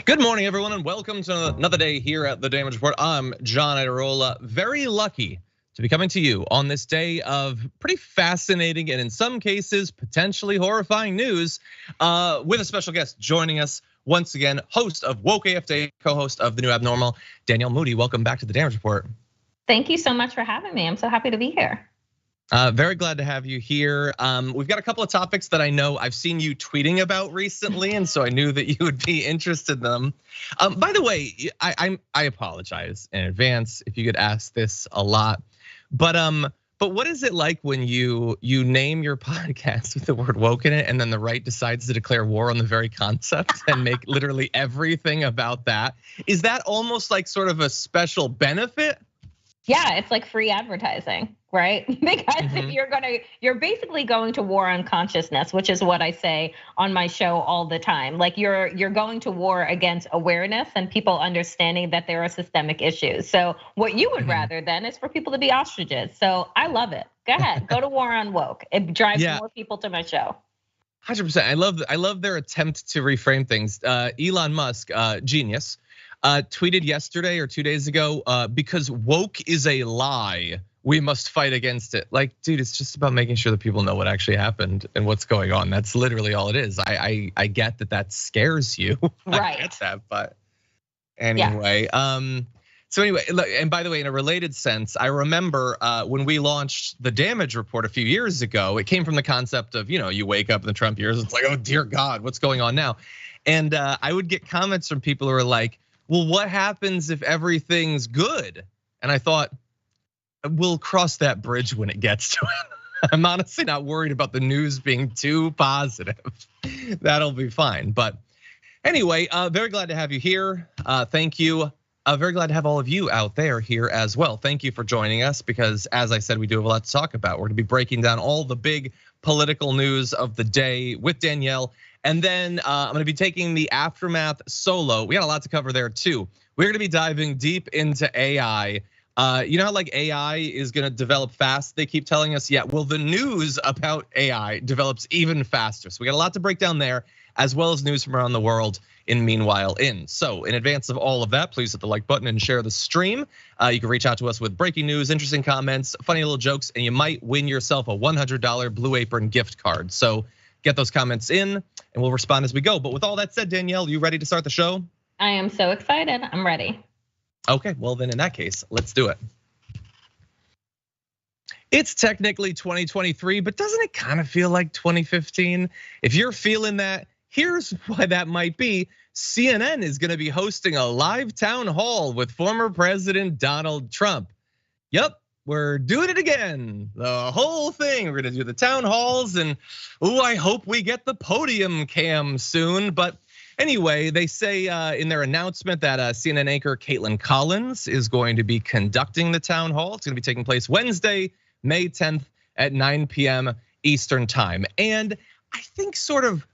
Good morning, everyone, and welcome to another day here at the Damage Report. I'm John Iadarola, very lucky to be coming to you on this day of pretty fascinating and in some cases potentially horrifying news with a special guest joining us once again, host of Woke AF, co-host of The New Abnormal, Danielle Moodie. Welcome back to the Damage Report. Thank you so much for having me. I'm so happy to be here. Very glad to have you here. We've got a couple of topics that I know I've seen you tweeting about recently, and so I knew that you would be interested in them. By the way, I apologize in advance if you get asked this a lot, but what is it like when you name your podcast with the word woke in it, and then the right decides to declare war on the very concept and make literally everything about that? Is that almost like sort of a special benefit? Yeah, it's like free advertising, right? Because if you're basically going to war on consciousness, which is what I say on my show all the time. Like you're going to war against awareness and people understanding that there are systemic issues. So what you would rather then is for people to be ostriches. So I love it. Go ahead, go to war on woke. It drives more people to my show. 100%. I love their attempt to reframe things. Elon Musk, genius. Tweeted yesterday or 2 days ago, because woke is a lie, we must fight against it. Like, dude, it's just about making sure that people know what actually happened and what's going on. That's literally all it is. I get that scares you. Right. I get that, but anyway. So anyway, and by the way, in a related sense, I remember when we launched the Damage Report a few years ago, it came from the concept of, you wake up in the Trump years, it's like, oh dear God, what's going on now? And I would get comments from people who are like, well, what happens if everything's good? And I thought, we'll cross that bridge when it gets to it. I'm honestly not worried about the news being too positive. That'll be fine. But anyway, very glad to have you here. Thank you. Very glad to have all of you out there here as well. Thank you for joining us because, as I said, we do have a lot to talk about. We're gonna be breaking down all the big political news of the day with Danielle. And then I'm gonna be taking the aftermath solo. We got a lot to cover there too. We're gonna be diving deep into AI. You know how like AI is gonna develop fast? They keep telling us, yeah, well, the news about AI develops even faster. So we got a lot to break down there, as well as news from around the world meanwhile. So in advance of all of that, please hit the like button and share the stream. You can reach out to us with breaking news, interesting comments, funny little jokes, and you might win yourself a $100 Blue Apron gift card. So get those comments in and we'll respond as we go. But with all that said, Danielle, you ready to start the show? I am so excited, I'm ready. Okay, well then in that case, let's do it. It's technically 2023, but doesn't it kind of feel like 2015? If you're feeling that, here's why that might be. CNN is gonna be hosting a live town hall with former President Donald Trump. Yep, we're doing it again. The whole thing, we're gonna do the town halls and I hope we get the podium cam soon. But anyway, they say in their announcement that CNN anchor Caitlin Collins is going to be conducting the town hall. It's gonna be taking place Wednesday, May 10th at 9 p.m. Eastern time. And I think sort of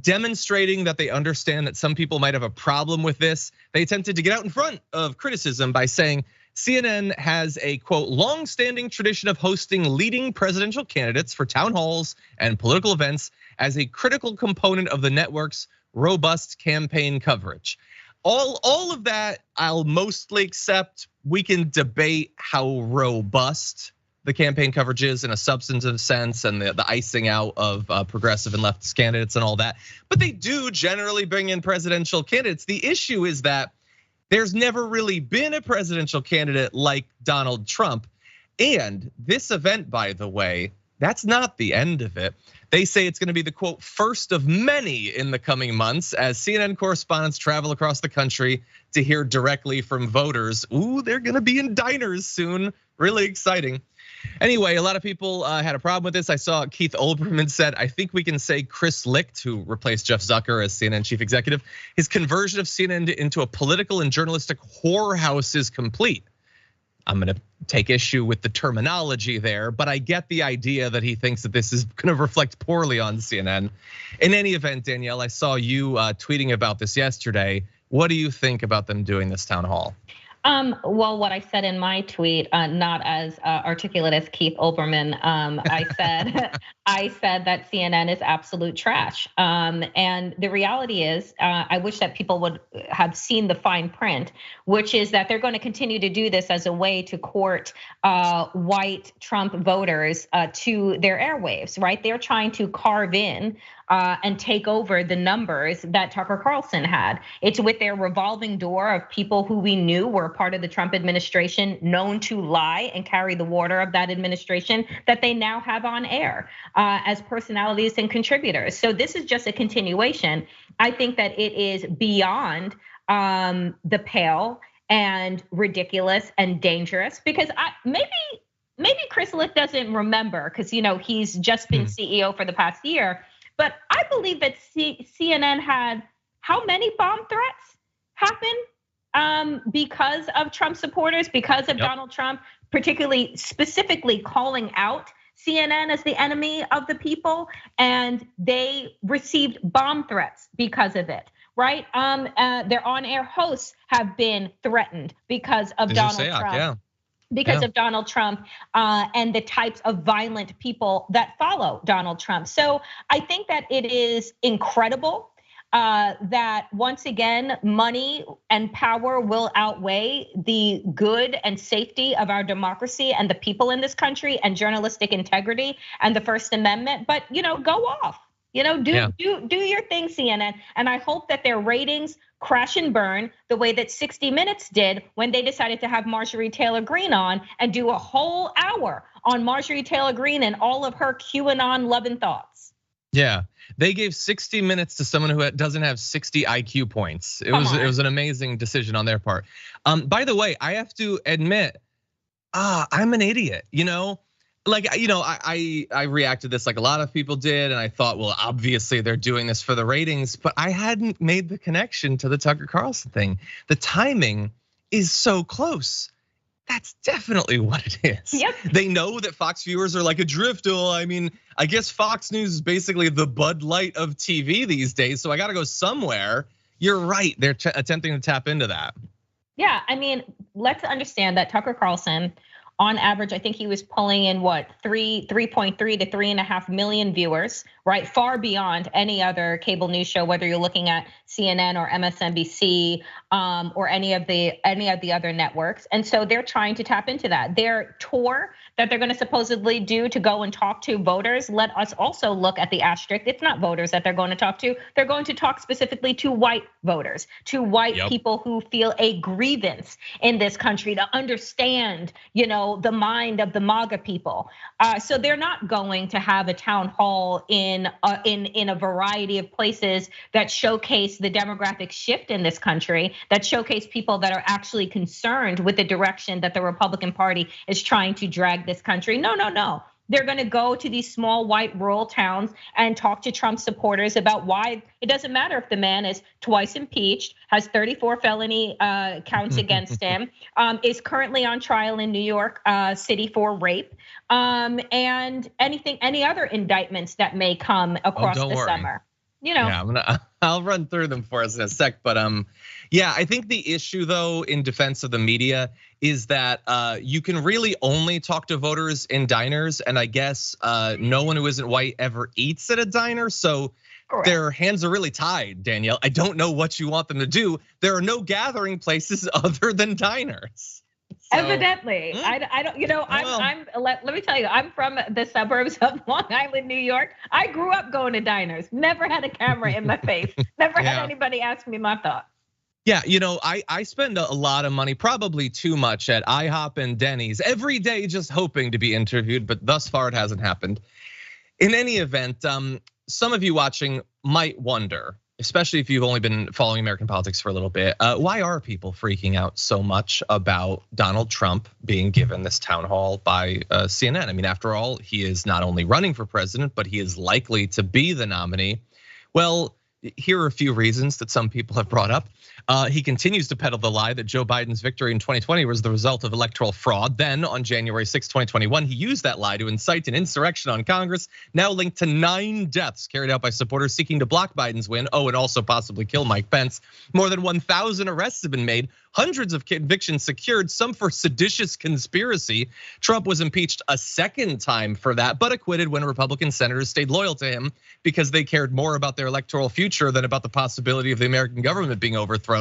demonstrating that they understand that some people might have a problem with this, they attempted to get out in front of criticism by saying CNN has a quote, long-standing tradition of hosting leading presidential candidates for town halls and political events as a critical component of the network's robust campaign coverage. All of that I'll mostly accept. We can debate how robust the campaign coverage is in a substantive sense and the icing out of progressive and leftist candidates and all that. But they do generally bring in presidential candidates. The issue is that there's never really been a presidential candidate like Donald Trump. And this event, by the way, that's not the end of it. They say it's gonna be the quote, first of many in the coming months as CNN correspondents travel across the country to hear directly from voters. Ooh, they're gonna be in diners soon, really exciting. Anyway, a lot of people had a problem with this. I saw Keith Olbermann said, I think we can say Chris Licht, who replaced Jeff Zucker as CNN chief executive, his conversion of CNN into a political and journalistic whorehouse is complete. I'm gonna take issue with the terminology there, but I get the idea that he thinks that this is gonna reflect poorly on CNN. In any event, Danielle, I saw you tweeting about this yesterday. What do you think about them doing this town hall? Well, what I said in my tweet, not as articulate as Keith Olbermann, I said that CNN is absolute trash. And the reality is, I wish that people would have seen the fine print, which is that they're going to continue to do this as a way to court white Trump voters to their airwaves, right? They're trying to carve in and take over the numbers that Tucker Carlson had. It's with their revolving door of people who we knew were part of the Trump administration, known to lie and carry the water of that administration, that they now have on air as personalities and contributors. So this is just a continuation. I think that it is beyond the pale and ridiculous and dangerous, because maybe Chris Licht doesn't remember, because he's just been CEO for the past year. But I believe that CNN had how many bomb threats happen because of Trump supporters, because of Donald Trump, particularly specifically calling out CNN as the enemy of the people, and they received bomb threats because of it, right? Their on-air hosts have been threatened because of Donald Trump. Yeah. Because of Donald Trump and the types of violent people that follow Donald Trump. So I think that it is incredible that once again, money and power will outweigh the good and safety of our democracy and the people in this country and journalistic integrity and the First Amendment. But go off. Do your thing, CNN. And I hope that their ratings crash and burn the way that 60 Minutes did when they decided to have Marjorie Taylor Greene on and do a whole hour on Marjorie Taylor Greene and all of her QAnon loving thoughts. Yeah, they gave 60 Minutes to someone who doesn't have 60 IQ points. It was an amazing decision on their part. By the way, I have to admit, I'm an idiot, I reacted to this like a lot of people did, and I thought, well, obviously they're doing this for the ratings, but I hadn't made the connection to the Tucker Carlson thing. The timing is so close. That's definitely what it is. Yep. They know that Fox viewers are like adrift. I mean, I guess Fox News is basically the Bud Light of TV these days, so I gotta go somewhere. You're right, they're attempting to tap into that. Yeah, I mean, let's understand that Tucker Carlson, on average, I think he was pulling in what 3.3 to 3.5 million viewers, right? Far beyond any other cable news show, whether you're looking at CNN or MSNBC or any of the other networks. And so they're trying to tap into that. Their tour that they're going to supposedly do to go and talk to voters. Let us also look at the asterisk. It's not voters that they're going to talk to. They're going to talk specifically to white voters, to white people who feel a grievance in this country, to understand, the mind of the MAGA people. So they're not going to have a town hall in a variety of places that showcase the demographic shift in this country, that showcase people that are actually concerned with the direction that the Republican Party is trying to drag this country. No. They're going to go to these small white rural towns and talk to Trump supporters about why it doesn't matter if the man is twice impeached, has 34 felony counts against him, is currently on trial in New York City for rape, and any other indictments that may come across the summer. Yeah, I'll run through them for us in a sec, but yeah, I think the issue though in defense of the media is that you can really only talk to voters in diners, and I guess no one who isn't white ever eats at a diner, so their hands are really tied, Danielle. I don't know what you want them to do. There are no gathering places other than diners. So, evidently, I don't. Let me tell you, I'm from the suburbs of Long Island, New York. I grew up going to diners. Never had a camera in my face. Never had anybody ask me my thoughts. Yeah, I spend a lot of money, probably too much, at IHOP and Denny's every day, just hoping to be interviewed. But thus far, it hasn't happened. In any event, some of you watching might wonder, especially if you've only been following American politics for a little bit, why are people freaking out so much about Donald Trump being given this town hall by CNN? I mean, after all, he is not only running for president, but he is likely to be the nominee. Well, here are a few reasons that some people have brought up. He continues to peddle the lie that Joe Biden's victory in 2020 was the result of electoral fraud. Then on January 6, 2021, he used that lie to incite an insurrection on Congress, now linked to 9 deaths carried out by supporters seeking to block Biden's win. Oh, and also possibly kill Mike Pence. More than 1,000 arrests have been made, hundreds of convictions secured, some for seditious conspiracy. Trump was impeached a second time for that, but acquitted when Republican senators stayed loyal to him because they cared more about their electoral future than about the possibility of the American government being overthrown.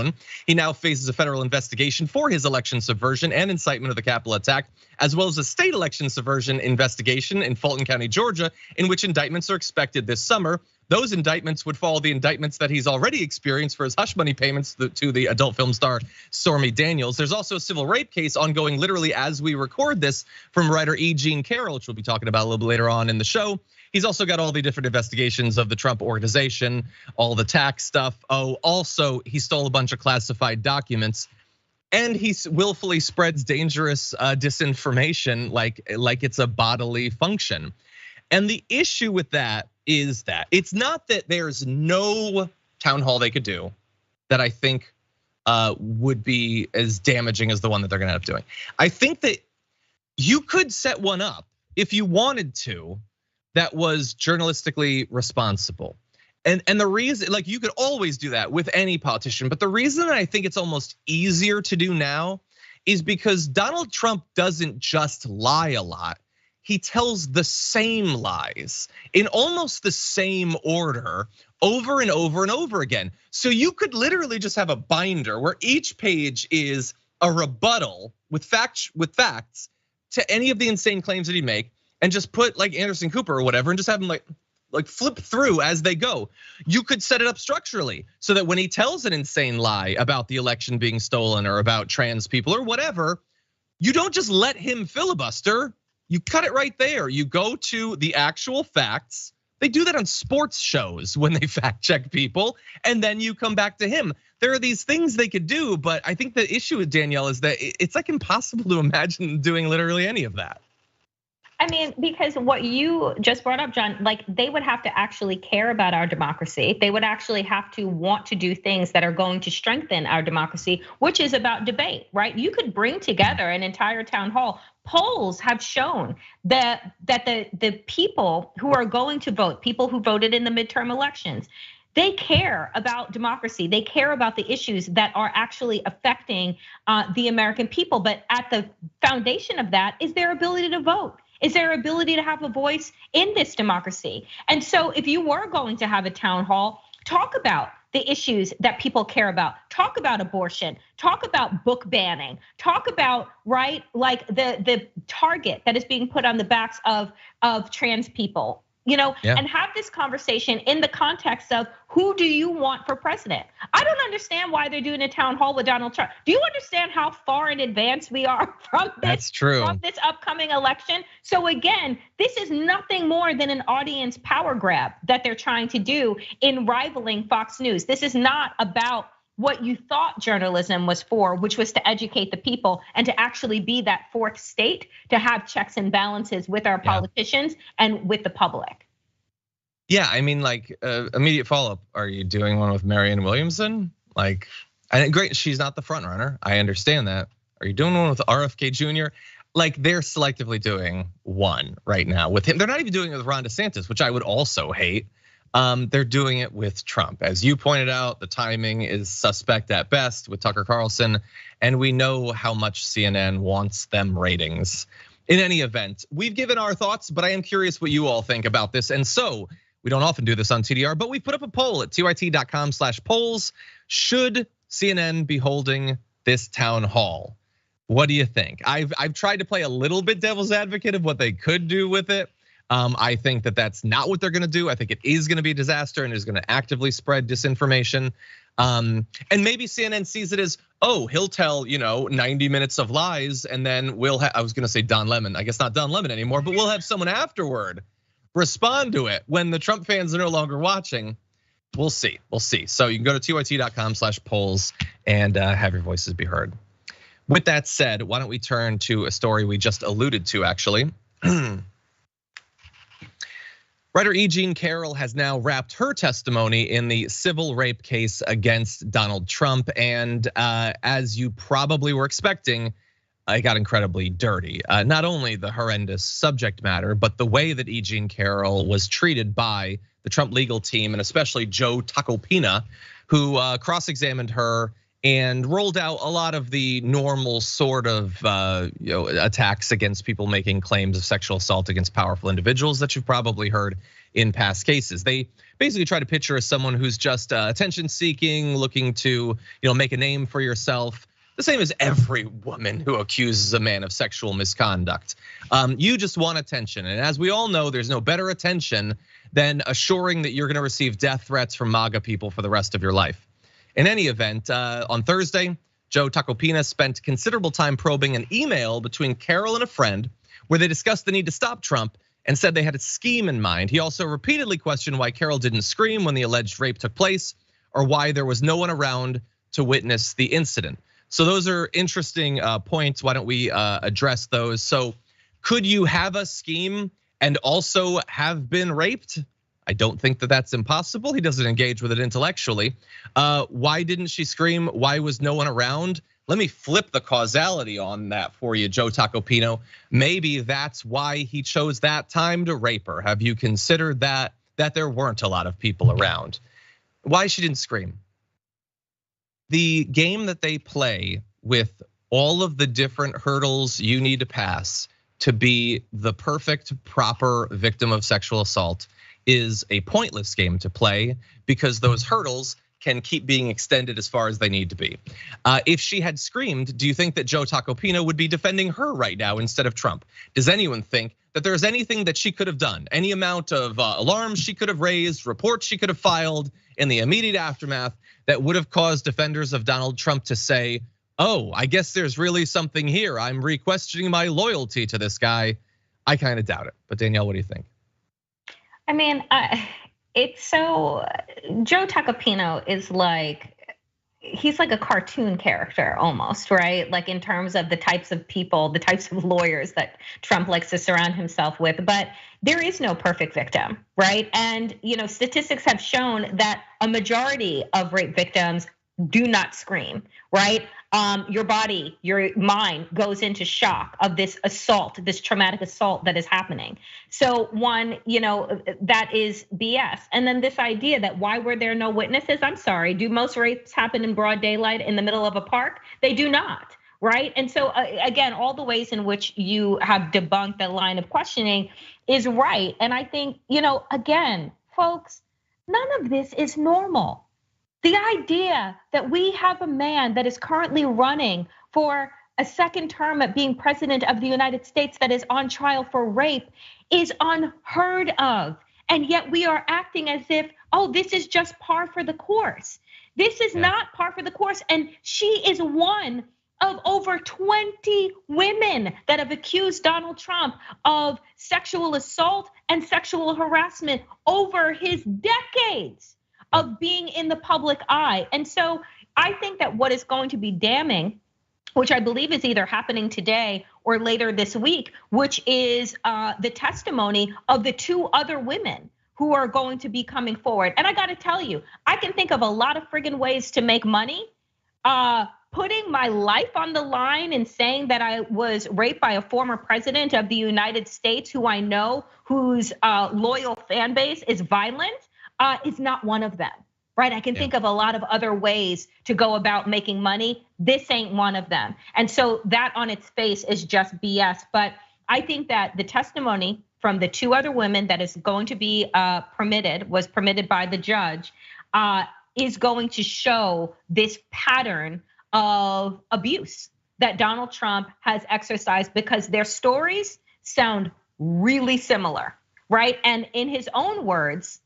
He now faces a federal investigation for his election subversion and incitement of the Capitol attack, as well as a state election subversion investigation in Fulton County, Georgia, in which indictments are expected this summer. Those indictments would follow the indictments that he's already experienced for his hush money payments to the adult film star Stormy Daniels. There's also a civil rape case ongoing literally as we record this from writer E. Jean Carroll, which we'll be talking about a little bit later on in the show. He's also got all the different investigations of the Trump organization, all the tax stuff. Oh, also he stole a bunch of classified documents, and he willfully spreads dangerous disinformation like it's a bodily function. And the issue with that is that it's not that there's no town hall they could do that I think would be as damaging as the one that they're gonna end up doing. I think that you could set one up if you wanted to that was journalistically responsible. And the reason, like, you could always do that with any politician, but the reason that I think it's almost easier to do now is because Donald Trump doesn't just lie a lot. He tells the same lies in almost the same order over and over and over again. So you could literally just have a binder where each page is a rebuttal with facts to any of the insane claims that he make, and just put like Anderson Cooper or whatever, and just have him like flip through as they go. You could set it up structurally so that when he tells an insane lie about the election being stolen or about trans people or whatever, you don't just let him filibuster. You cut it right there. You go to the actual facts. They do that on sports shows when they fact check people, and then you come back to him. There are these things they could do, but I think the issue with Danielle is that it's like impossible to imagine doing literally any of that. I mean, because what you just brought up, John, like they would have to actually care about our democracy. They would actually have to want to do things that are going to strengthen our democracy, which is about debate, right? You could bring together an entire town hall. Polls have shown that the people who are going to vote, people who voted in the midterm elections, They care about democracy. They care about the issues that are actually affecting the American people. But at the foundation of that is their ability to vote, is their ability to have a voice in this democracy. And so if you were going to have a town hall, talk about the issues that people care about. Talk about abortion, talk about book banning, talk about, right, like the target that is being put on the backs of trans people. And have this conversation in the context of who do you want for president? I don't understand why they're doing a town hall with Donald Trump. Do you understand how far in advance we are from this? That's true. From this upcoming election? So again, this is nothing more than an audience power grab that they're trying to do in rivaling Fox News. This is not about what you thought journalism was for, which was to educate the people and to actually be that fourth state, to have checks and balances with our politicians and with the public. Yeah, I mean, like immediate follow-up. Are you doing one with Marianne Williamson? Like, great, she's not the front runner. I understand that. Are you doing one with RFK Jr.? Like, they're selectively doing one right now with him. They're not even doing it with Ron DeSantis, which I would also hate. They're doing it with Trump. As you pointed out, the timing is suspect at best with Tucker Carlson, and we know how much CNN wants them ratings. In any event, we've given our thoughts, but I am curious what you all think about this. And so, we don't often do this on TDR, but we put up a poll at tyt.com/polls. Should CNN be holding this town hall? What do you think? I've tried to play a little bit devil's advocate of what they could do with it. I think that that's not what they're gonna do. I think it is gonna be a disaster and is gonna actively spread disinformation. And maybe CNN sees it as, oh, he'll tell 90 minutes of lies, and then we'll have, I was gonna say Don Lemon, I guess not Don Lemon anymore, but we'll have someone afterward respond to it when the Trump fans are no longer watching. We'll see, So you can go to tyt.com/polls and have your voices be heard. With that said, why don't we turn to a story we just alluded to, actually. Writer E. Jean Carroll has now wrapped her testimony in the civil rape case against Donald Trump. And as you probably were expecting, it got incredibly dirty. Not only the horrendous subject matter, but the way that E. Jean Carroll was treated by the Trump legal team, and especially Joe Tacopina, who cross-examined her and rolled out a lot of the normal sort of attacks against people making claims of sexual assault against powerful individuals that you've probably heard in past cases. They basically try to picture as someone who's just attention seeking, looking to make a name for yourself. The same as every woman who accuses a man of sexual misconduct. You just want attention, and as we all know, there's no better attention than assuring that you're gonna receive death threats from MAGA people for the rest of your life. In any event, on Thursday, Joe Tacopina spent considerable time probing an email between Carroll and a friend where they discussed the need to stop Trump and said they had a scheme in mind. He also repeatedly questioned why Carroll didn't scream when the alleged rape took place, or why there was no one around to witness the incident. So those are interesting points. Why don't we address those? So could you have a scheme and also have been raped? I don't think that that's impossible. He doesn't engage with it intellectually. Why didn't she scream? Why was no one around? Let me flip the causality on that for you, Joe Tacopino. Maybe that's why he chose that time to rape her. Have you considered that there weren't a lot of people around? Why she didn't scream? The game that they play with all of the different hurdles you need to pass to be the perfect, proper victim of sexual assault is a pointless game to play, because those hurdles can keep being extended as far as they need to be. If she had screamed, do you think that Joe Tacopina would be defending her right now instead of Trump? Does anyone think that there's anything that she could have done, any amount of alarms she could have raised, reports she could have filed in the immediate aftermath that would have caused defenders of Donald Trump to say, oh, I guess there's really something here. I'm re-questioning my loyalty to this guy. I kind of doubt it. But Danielle, what do you think? I mean, it's so, Joe Tacopino is he's like a cartoon character almost, right? Like in terms of the types of people, the types of lawyers that Trump likes to surround himself with. But there is no perfect victim, right? And statistics have shown that a majority of rape victims do not scream, right? your body, your mind goes into shock of this assault, this traumatic assault that is happening. So one, that is BS. And then this idea that why were there no witnesses? I'm sorry, do most rapes happen in broad daylight in the middle of a park? They do not, right? And so again, all the ways in which you have debunked the line of questioning is right. And I think, again, folks, none of this is normal. The idea that we have a man that is currently running for a second term at being president of the United States that is on trial for rape is unheard of. And yet we are acting as if, oh, this is just par for the course. This is not par for the course. And she is one of over 20 women that have accused Donald Trump of sexual assault and sexual harassment over his decades of being in the public eye. And so I think that what is going to be damning, which I believe is either happening today or later this week, which is the testimony of the 2 other women who are going to be coming forward. And I gotta tell you, I can think of a lot of friggin' ways to make money. Putting my life on the line and saying that I was raped by a former president of the United States who I know, whose loyal fan base is violent, is not one of them, right? I can think of a lot of other ways to go about making money. This ain't one of them. And so that on its face is just BS. But I think that the testimony from the 2 other women that is going to be was permitted by the judge, is going to show this pattern of abuse that Donald Trump has exercised, because their stories sound really similar, right? And in his own words,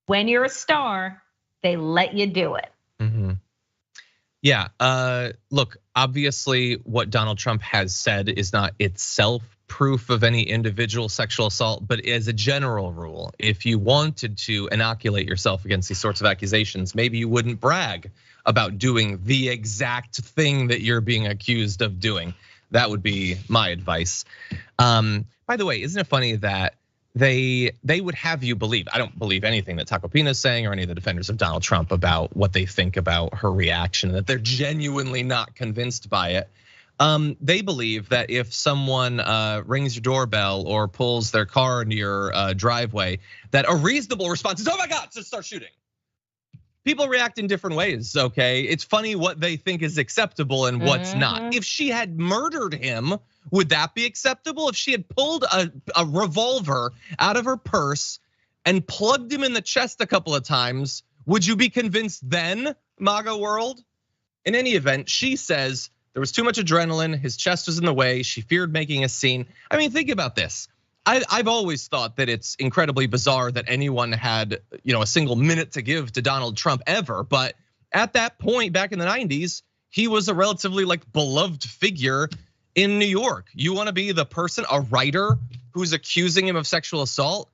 when you're a star, they let you do it. Yeah, look, obviously what Donald Trump has said is not itself proof of any individual sexual assault, but as a general rule, if you wanted to inoculate yourself against these sorts of accusations, maybe you wouldn't brag about doing the exact thing that you're being accused of doing. That would be my advice. By the way, isn't it funny that they would have you believe, I don't believe anything that Tacopina is saying or any of the defenders of Donald Trump about what they think about her reaction, that they're genuinely not convinced by it. They believe that if someone rings your doorbell or pulls their car into your driveway, that a reasonable response is, oh my God, just start shooting. People react in different ways, okay? It's funny what they think is acceptable and what's not. If she had murdered him, would that be acceptable? If she had pulled a revolver out of her purse and plugged him in the chest a couple of times, would you be convinced then, MAGA world? In any event, she says there was too much adrenaline, his chest was in the way, she feared making a scene. I mean, think about this. I've always thought that it's incredibly bizarre that anyone had, a single minute to give to Donald Trump ever. But at that point back in the 90s, he was a relatively beloved figure in New York. You want to be the person, a writer who's accusing him of sexual assault?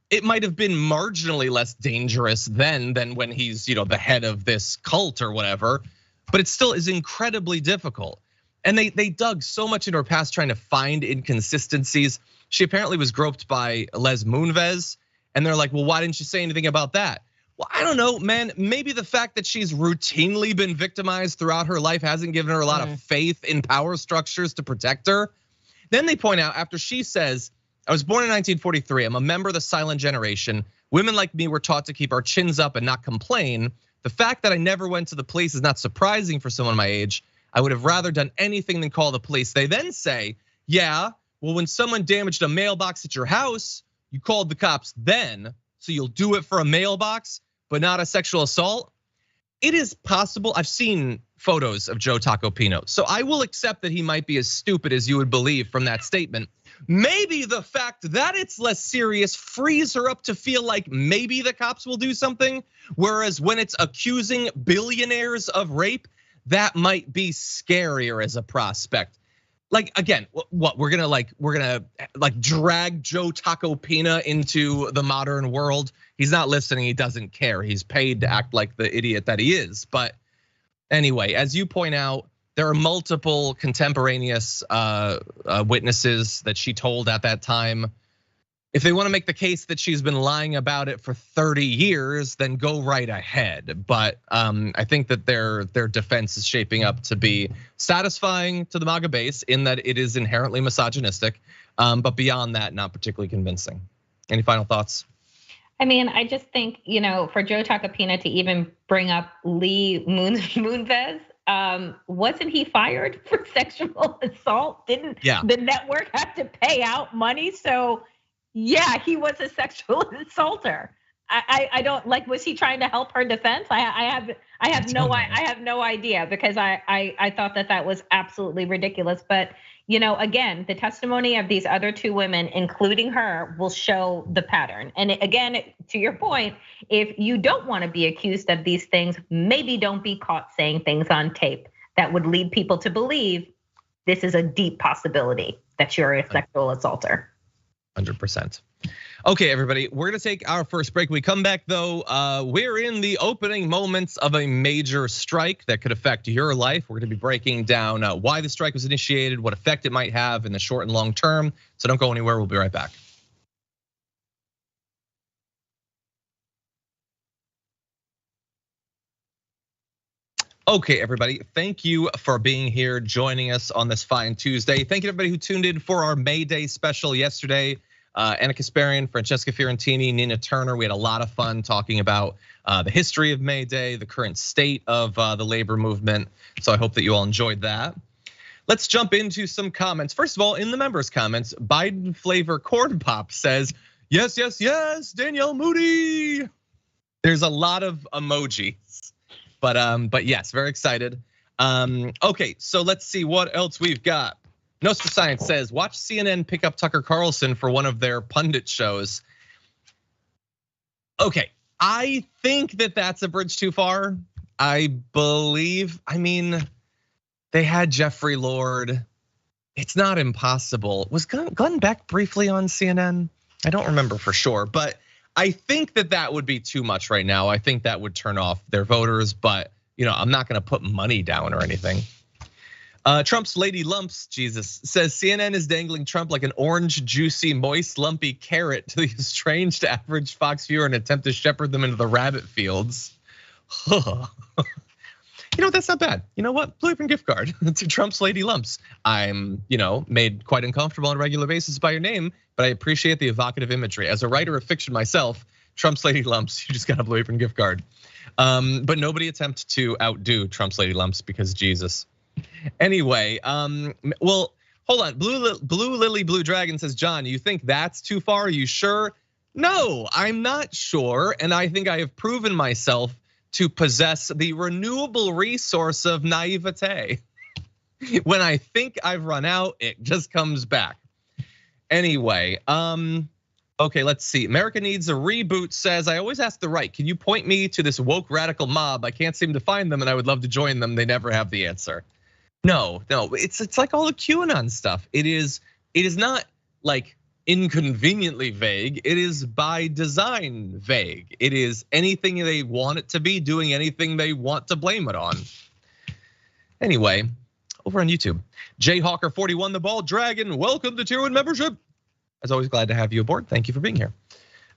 It might have been marginally less dangerous then than when he's, the head of this cult or whatever, but it still is incredibly difficult. And they dug so much into her past trying to find inconsistencies. She apparently was groped by Les Moonves, and they're like, well, why didn't you say anything about that? Well, I don't know, man. Maybe the fact that she's routinely been victimized throughout her life hasn't given her a lot of faith in power structures to protect her. Then they point out, after she says, I was born in 1943, I'm a member of the silent generation. Women like me were taught to keep our chins up and not complain. The fact that I never went to the police is not surprising for someone my age. I would have rather done anything than call the police. They then say, yeah, well, when someone damaged a mailbox at your house, you called the cops then, so you'll do it for a mailbox, but not a sexual assault. It is possible. I've seen photos of Joe Tacopino, so I will accept that he might be as stupid as you would believe from that statement. Maybe the fact that it's less serious frees her up to feel like maybe the cops will do something, whereas when it's accusing billionaires of rape, that might be scarier as a prospect. Again, what we're gonna drag Joe Tacopina into the modern world. He's not listening, he doesn't care. He's paid to act like the idiot that he is. But anyway, as you point out, there are multiple contemporaneous witnesses that she told at that time. If they want to make the case that she's been lying about it for 30 years, then go right ahead. But I think that their defense is shaping up to be satisfying to the MAGA base in that it is inherently misogynistic, but beyond that, not particularly convincing. Any final thoughts? I mean, I just think, for Joe Tacopina to even bring up Lee Moonves, wasn't he fired for sexual assault? Didn't the network have to pay out money? So yeah, he was a sexual assaulter. I don't like. Was he trying to help her defense? I have no idea, because I thought that was absolutely ridiculous. But again, the testimony of these other two women, including her, will show the pattern. And again, to your point, if you don't want to be accused of these things, maybe don't be caught saying things on tape that would lead people to believe this is a deep possibility that you're a sexual assaulter. 100%. Okay, everybody, we're gonna take our first break. When we come back though, we're in the opening moments of a major strike that could affect your life. We're gonna be breaking down why the strike was initiated, what effect it might have in the short and long term. So don't go anywhere, we'll be right back. Okay, everybody, thank you for being here, joining us on this fine Tuesday. Thank you to everybody who tuned in for our May Day special yesterday. Anna Kasparian, Francesca Fiorentini, Nina Turner. We had a lot of fun talking about the history of May Day, the current state of the labor movement. So I hope that you all enjoyed that. Let's jump into some comments. First of all, in the members' comments, Biden flavor corn pop says, yes, yes, yes, Danielle Moodie. There's a lot of emojis. But yes, very excited. Okay, so let's see what else we've got. Nostra Science says, watch CNN pick up Tucker Carlson for one of their pundit shows. Okay, I think that that's a bridge too far. I mean, they had Jeffrey Lord. It's not impossible. Was Glenn Beck briefly on CNN? I don't remember for sure, but I think that would be too much right now. I think that would turn off their voters, but I'm not gonna put money down or anything. Trump's Lady Lumps, Jesus, says CNN is dangling Trump like an orange, juicy, moist, lumpy carrot to the estranged average Fox viewer in an attempt to shepherd them into the rabbit fields. That's not bad. You know what? Blue Apron gift card to Trump's Lady Lumps. I'm, made quite uncomfortable on a regular basis by your name, but I appreciate the evocative imagery. As a writer of fiction myself, Trump's Lady Lumps, you just got a Blue Apron gift card. But nobody attempt to outdo Trump's Lady Lumps because Jesus. Anyway, well, hold on. Blue Lily Blue Dragon says, John, you think that's too far? Are you sure? No, I'm not sure. And I think I have proven myself to possess the renewable resource of naivete. When I think I've run out, it just comes back. Anyway, okay, let's see. America Needs a Reboot says, I always ask the right, can you point me to this woke radical mob? I can't seem to find them and I would love to join them. They never have the answer. No, it's like all the QAnon stuff. It is not like inconveniently vague. It is by design vague. It is anything they want it to be, doing anything they want to blame it on. Anyway, over on YouTube, Jayhawker41 the Bald Dragon, welcome to Tier 1 membership. As always, glad to have you aboard. Thank you for being here.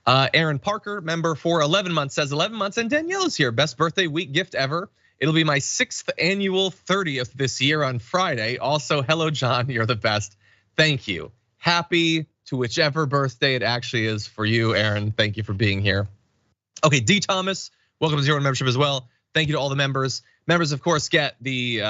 Aaron Parker, member for 11 months, says 11 months, and Danielle is here. Best birthday week gift ever. It'll be my 6th annual 30th this year on Friday. Also, hello, John, you're the best. Thank you. Happy to whichever birthday it actually is for you, Aaron. Thank you for being here. Okay, D. Thomas, welcome to Tier 1 membership as well. Thank you to all the members. Members, of course, get the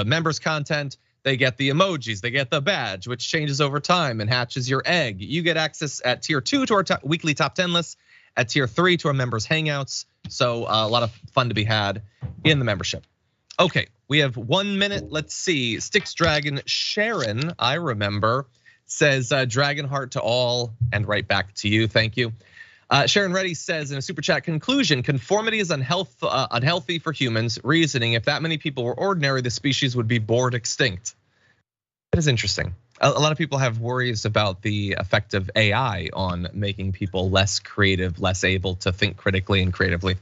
members content. They get the emojis, they get the badge, which changes over time and hatches your egg. You get access at tier 2 to our weekly top 10 list, at tier 3 to our members hangouts. So a lot of fun to be had in the membership. Okay, we have 1 minute. Let's see. Styx Dragon Sharon, I remember, says Dragon Heart to all, and right back to you. Thank you. Sharon Reddy says in a super chat, conclusion, conformity is unhealthy for humans. Reasoning, if that many people were ordinary, the species would be bored extinct. That is interesting. A lot of people have worries about the effect of AI on making people less creative, less able to think critically and creatively.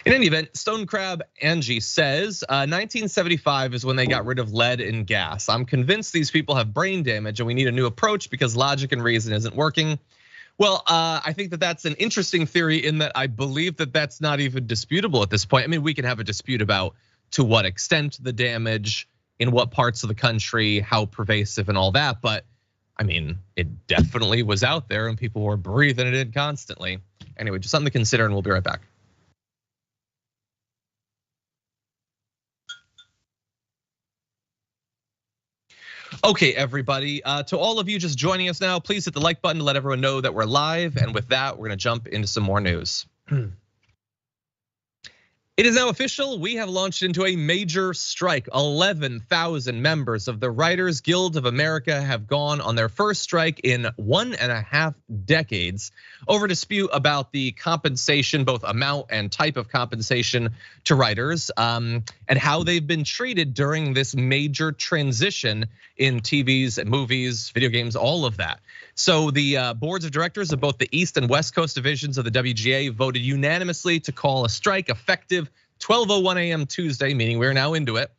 In any event, Stone Crab Angie says, 1975 is when they got rid of lead and gas. I'm convinced these people have brain damage and we need a new approach because logic and reason isn't working. Well, I think that that's an interesting theory in that I believe that that's not even disputable at this point. I mean, we can have a dispute about to what extent the damage, in what parts of the country, how pervasive and all that. But I mean, it definitely was out there and people were breathing it in constantly. Anyway, just something to consider, and we'll be right back. Okay, everybody, to all of you just joining us now, please hit the like button to let everyone know that we're live. And with that, we're gonna jump into some more news. It is now official, we have launched into a major strike. 11,000 members of the Writers Guild of America have gone on their first strike in 1.5 decades over dispute about the compensation, both amount and type of compensation to writers, and how they've been treated during this major transition in TVs and movies, video games, all of that. So the boards of directors of both the East and West Coast divisions of the WGA voted unanimously to call a strike effective 12:01 a.m. Tuesday, meaning we're now into it.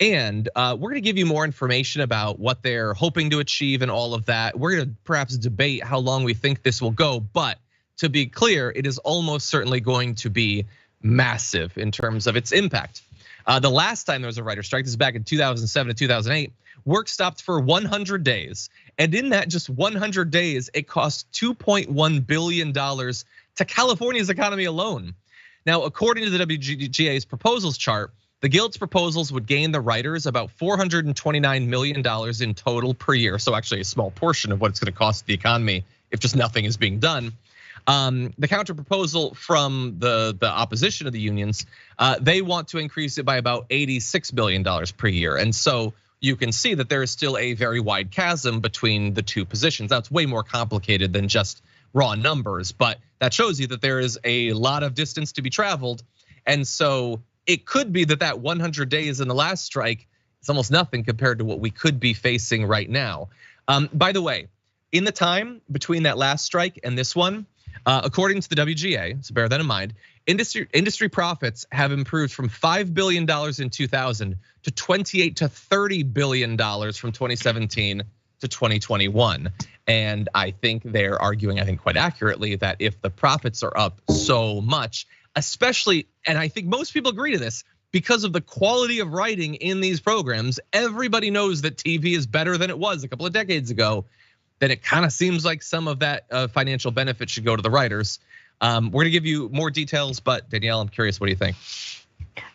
And we're gonna give you more information about what they're hoping to achieve and all of that. We're gonna perhaps debate how long we think this will go, but to be clear, it is almost certainly going to be massive in terms of its impact. The last time there was a writer's strike, this is back in 2007 to 2008, work stopped for 100 days. And in that just 100 days, it cost $2.1 billion to California's economy alone. Now, according to the WGA's proposals chart, the Guild's proposals would gain the writers about $429 million in total per year. So actually a small portion of what it's gonna cost the economy if just nothing is being done. The counter proposal from the opposition of the unions, they want to increase it by about $86 billion per year. And so you can see that there is still a very wide chasm between the two positions. That's way more complicated than just raw numbers, but that shows you that there is a lot of distance to be traveled. And so it could be that that 100 days in the last strike is almost nothing compared to what we could be facing right now. By the way, in the time between that last strike and this one, according to the WGA, so bear that in mind, industry profits have improved from $5 billion in 2000 to $28 to $30 billion from 2017 to 2021. And I think they're arguing, I think quite accurately, that if the profits are up so much, especially, and I think most people agree to this, because of the quality of writing in these programs, everybody knows that TV is better than it was a couple of decades ago. Then it kind of seems like some of that financial benefit should go to the writers. We're gonna give you more details, but Danielle, I'm curious, what do you think?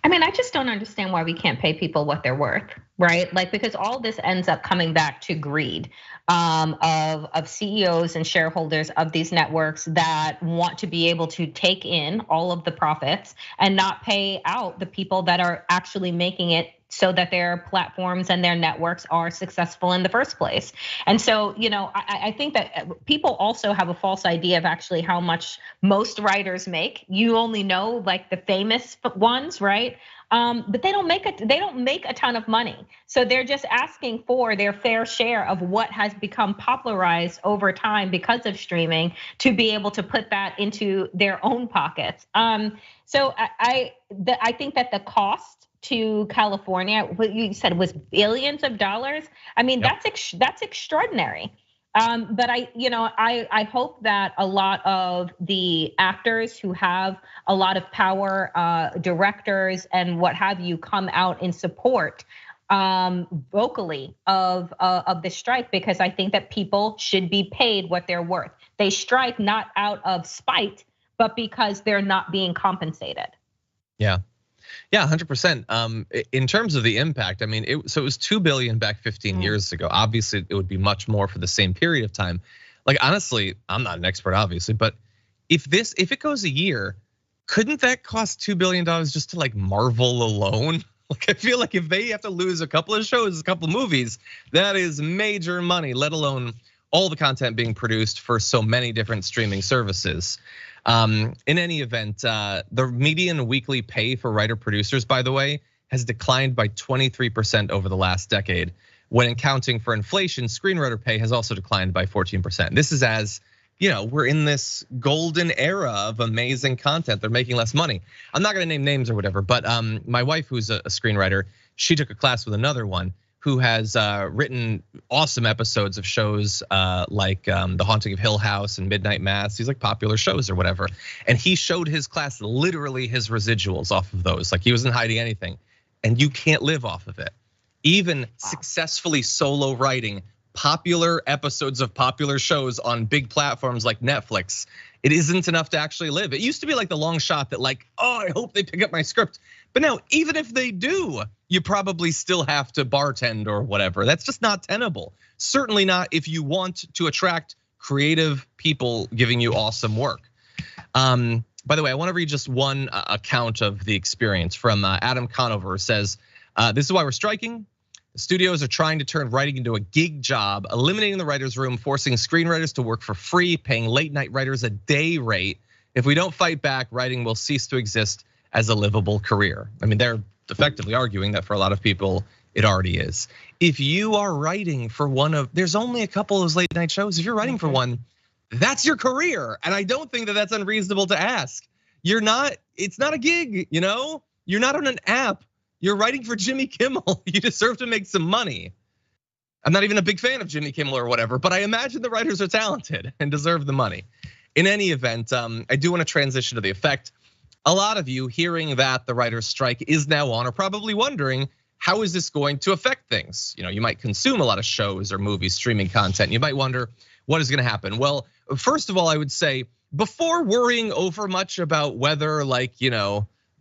I mean, I just don't understand why we can't pay people what they're worth, right? Like, because all this ends up coming back to greed of CEOs and shareholders of these networks that want to be able to take in all of the profits and not pay out the people that are actually making it so that their platforms and their networks are successful in the first place. And so, I think that people also have a false idea of actually how much most writers make. You only know like the famous ones, right? But they don't make a ton of money. So they're just asking for their fair share of what has become popularized over time because of streaming to be able to put that into their own pockets. So I think that the cost to California, what you said was billions of dollars. I mean, yep. That's extraordinary. But I hope that a lot of the actors who have a lot of power, directors and what have you, come out in support vocally of the strike, because I think that people should be paid what they're worth. They strike not out of spite, but because they're not being compensated. Yeah. Yeah, 100%. In terms of the impact, I mean, so it was 2 billion back 15 years ago. Obviously, it would be much more for the same period of time. Like, honestly, I'm not an expert, obviously, but if it goes a year, couldn't that cost $2 billion just to like Marvel alone? Like, I feel like if they have to lose a couple of shows, a couple of movies, that is major money, let alone all the content being produced for so many different streaming services. In any event, the median weekly pay for writer producers, by the way, has declined by 23% over the last decade. When accounting for inflation, screenwriter pay has also declined by 14%. This is as, we're in this golden era of amazing content. They're making less money. I'm not gonna name names or whatever, but my wife, who's a screenwriter, she took a class with another one who has written awesome episodes of shows like The Haunting of Hill House and Midnight Mass. These like popular shows or whatever. And he showed his class literally his residuals off of those. Like he wasn't hiding anything. And you can't live off of it. Even successfully solo writing popular episodes of popular shows on big platforms like Netflix, it isn't enough to actually live. It used to be like the long shot that like, oh, I hope they pick up my script. But now, even if they do, you probably still have to bartend or whatever. That's just not tenable. Certainly not if you want to attract creative people giving you awesome work. By the way, I want to read just one account of the experience from Adam Conover. Says, this is why we're striking. The studios are trying to turn writing into a gig job, eliminating the writer's room, forcing screenwriters to work for free, paying late night writers a day rate. If we don't fight back, writing will cease to exist as a livable career. I mean, they're effectively arguing that for a lot of people, it already is. If you are writing for there's only a couple of those late night shows. If you're writing for one, that's your career. And I don't think that that's unreasonable to ask. It's not a gig, You're not on an app. You're writing for Jimmy Kimmel. You deserve to make some money. I'm not even a big fan of Jimmy Kimmel or whatever, but I imagine the writers are talented and deserve the money. In any event, I do want to transition to the effect. A lot of you hearing that the writer's strike is now on are probably wondering, how is this going to affect things? You might consume a lot of shows or movies, streaming content. You might wonder what is going to happen. Well, first of all, I would say before worrying over much about whether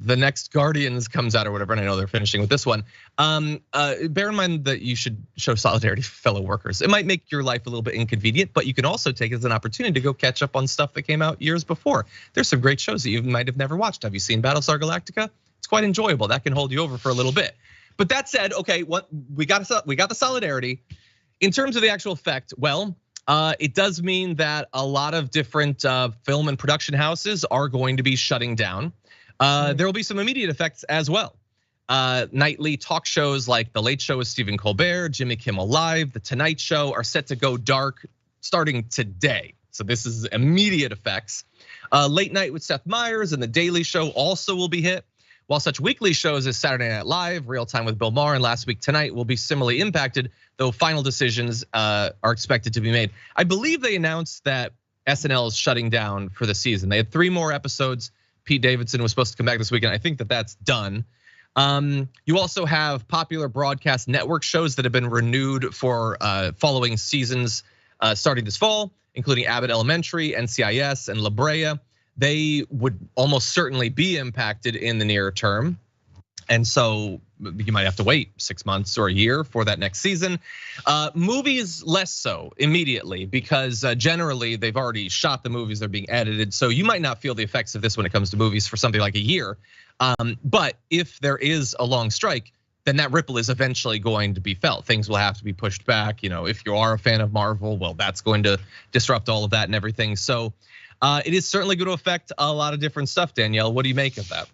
the next Guardians comes out or whatever, and I know they're finishing with this one. Bear in mind that you should show solidarity for fellow workers. It might make your life a little bit inconvenient, but you can also take it as an opportunity to go catch up on stuff that came out years before. There's some great shows that you might have never watched. Have you seen Battlestar Galactica? It's quite enjoyable. That can hold you over for a little bit. But that said, okay, we got the solidarity. In terms of the actual effect, well, it does mean that a lot of different film and production houses are going to be shutting down. There will be some immediate effects as well. Nightly talk shows like The Late Show with Stephen Colbert, Jimmy Kimmel Live, The Tonight Show are set to go dark starting today. So this is immediate effects. Late Night with Seth Meyers and The Daily Show also will be hit. While such weekly shows as Saturday Night Live, Real Time with Bill Maher, and Last Week Tonight will be similarly impacted, though final decisions are expected to be made. I believe they announced that SNL is shutting down for the season. They had 3 more episodes. Pete Davidson was supposed to come back this weekend. I think that that's done. You also have popular broadcast network shows that have been renewed for following seasons starting this fall, including Abbott Elementary, NCIS, and La Brea. They would almost certainly be impacted in the near term. And so you might have to wait 6 months or a year for that next season. Movies less so immediately, because generally they've already shot the movies, they're being edited. So you might not feel the effects of this when it comes to movies for something like a year. But if there is a long strike, then that ripple is eventually going to be felt. Things will have to be pushed back. If you are a fan of Marvel, well, that's going to disrupt all of that and everything. So it is certainly going to affect a lot of different stuff. Danielle, what do you make of that?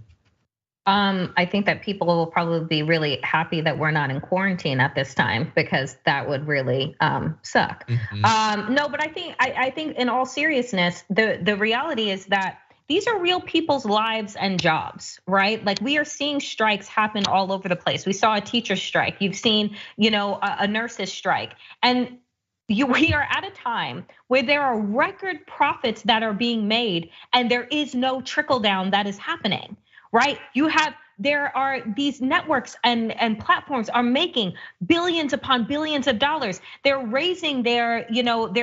I think that people will probably be really happy that we're not in quarantine at this time, because that would really suck. No, but I think in all seriousness, the reality is that these are real people's lives and jobs, right? Like we are seeing strikes happen all over the place. We saw a teacher strike. You've seen, a nurse's strike, and we are at a time where there are record profits that are being made, and there is no trickle down that is happening. Right? There are these networks and platforms are making billions upon billions of dollars. They're raising their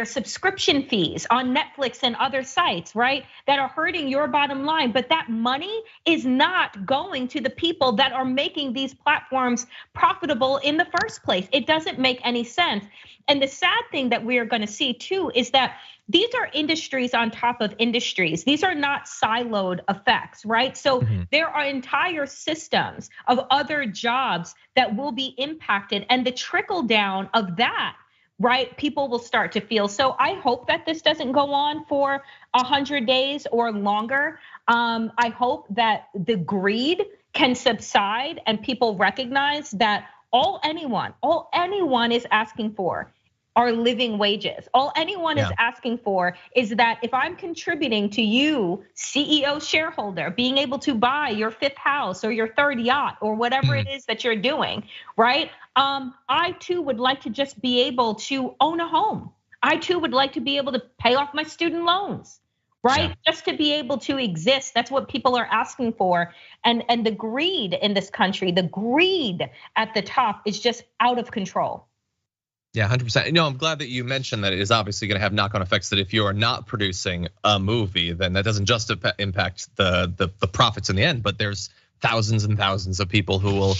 subscription fees on Netflix and other sites, right? That are hurting your bottom line. But that money is not going to the people that are making these platforms profitable in the first place. It doesn't make any sense. And the sad thing that we are going to see too is that these are industries on top of industries. These are not siloed effects, right? So there are entire systems of other jobs that will be impacted, and the trickle down of that, right? People will start to feel. So I hope that this doesn't go on for 100 days or longer. I hope that the greed can subside and people recognize that all anyone is asking for are living wages. All anyone is asking for is that if I'm contributing to you, CEO shareholder, being able to buy your 5th house or your 3rd yacht or whatever it is that you're doing, right? I too would like to just be able to own a home. I too would like to be able to pay off my student loans, right? Yeah. Just to be able to exist. That's what people are asking for. And the greed in this country, the greed at the top is just out of control. Yeah, 100%. No, I'm glad that you mentioned that it is obviously going to have knock-on effects, that if you are not producing a movie, then that doesn't just impact the profits in the end, but there's thousands and thousands of people who will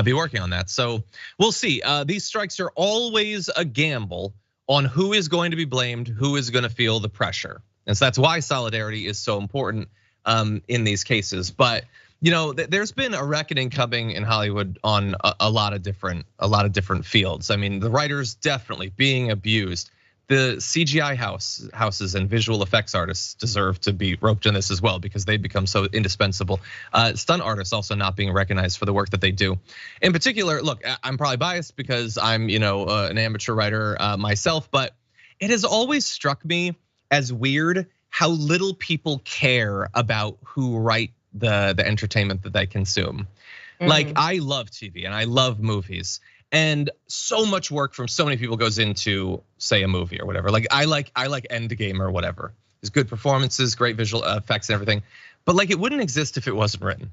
be working on that. So we'll see. These strikes are always a gamble on who is going to be blamed, who is going to feel the pressure. And so that's why solidarity is so important in these cases. But there's been a reckoning coming in Hollywood on a lot of different fields. I mean, the writers definitely being abused. The CGI houses and visual effects artists deserve to be roped in this as well, because they become so indispensable. Stunt artists also not being recognized for the work that they do. In particular, look, I'm probably biased because I'm an amateur writer myself, but it has always struck me as weird how little people care about who write the entertainment that they consume. Like, I love TV and I love movies, and so much work from so many people goes into, say, a movie or whatever. Like I like Endgame or whatever. There's good performances, great visual effects and everything. But like, it wouldn't exist if it wasn't written.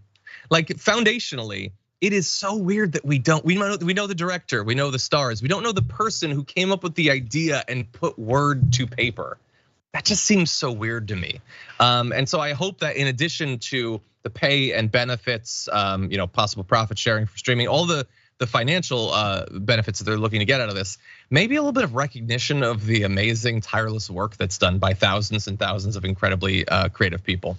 Like, foundationally, it is so weird that we know the director, we know the stars, we don't know the person who came up with the idea and put word to paper. That just seems so weird to me. And so I hope that in addition to the pay and benefits, possible profit sharing for streaming, all the financial benefits that they're looking to get out of this, maybe a little bit of recognition of the amazing, tireless work that's done by thousands and thousands of incredibly creative people.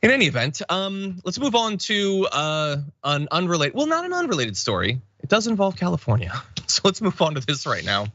In any event, let's move on to an unrelated, well, not an unrelated story. It does involve California. So let's move on to this right now.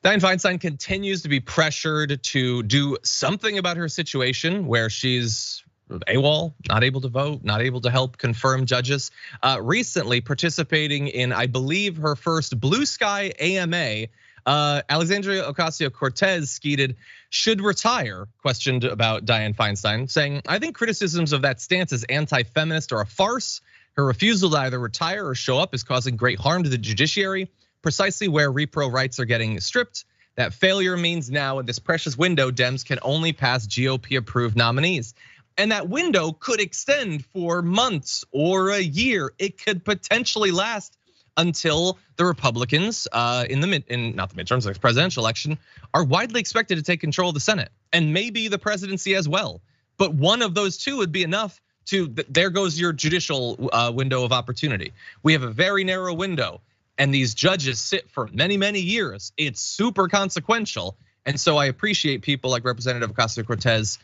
Dianne Feinstein continues to be pressured to do something about her situation where she's AWOL, not able to vote, not able to help confirm judges. Recently participating in, I believe, her first Blue Sky AMA, Alexandria Ocasio-Cortez tweeted, "Should retire," questioned about Dianne Feinstein, saying, "I think criticisms of that stance as anti-feminist are a farce. Her refusal to either retire or show up is causing great harm to the judiciary, precisely where repro rights are getting stripped. That failure means now in this precious window, Dems can only pass GOP-approved nominees. And that window could extend for months or a year. It could potentially last until the Republicans not the midterms, the presidential election, are widely expected to take control of the Senate and maybe the presidency as well. But one of those two would be enough there goes your judicial window of opportunity. We have a very narrow window, and these judges sit for many, many years. It's super consequential. And so I appreciate people like Representative Ocasio-Cortez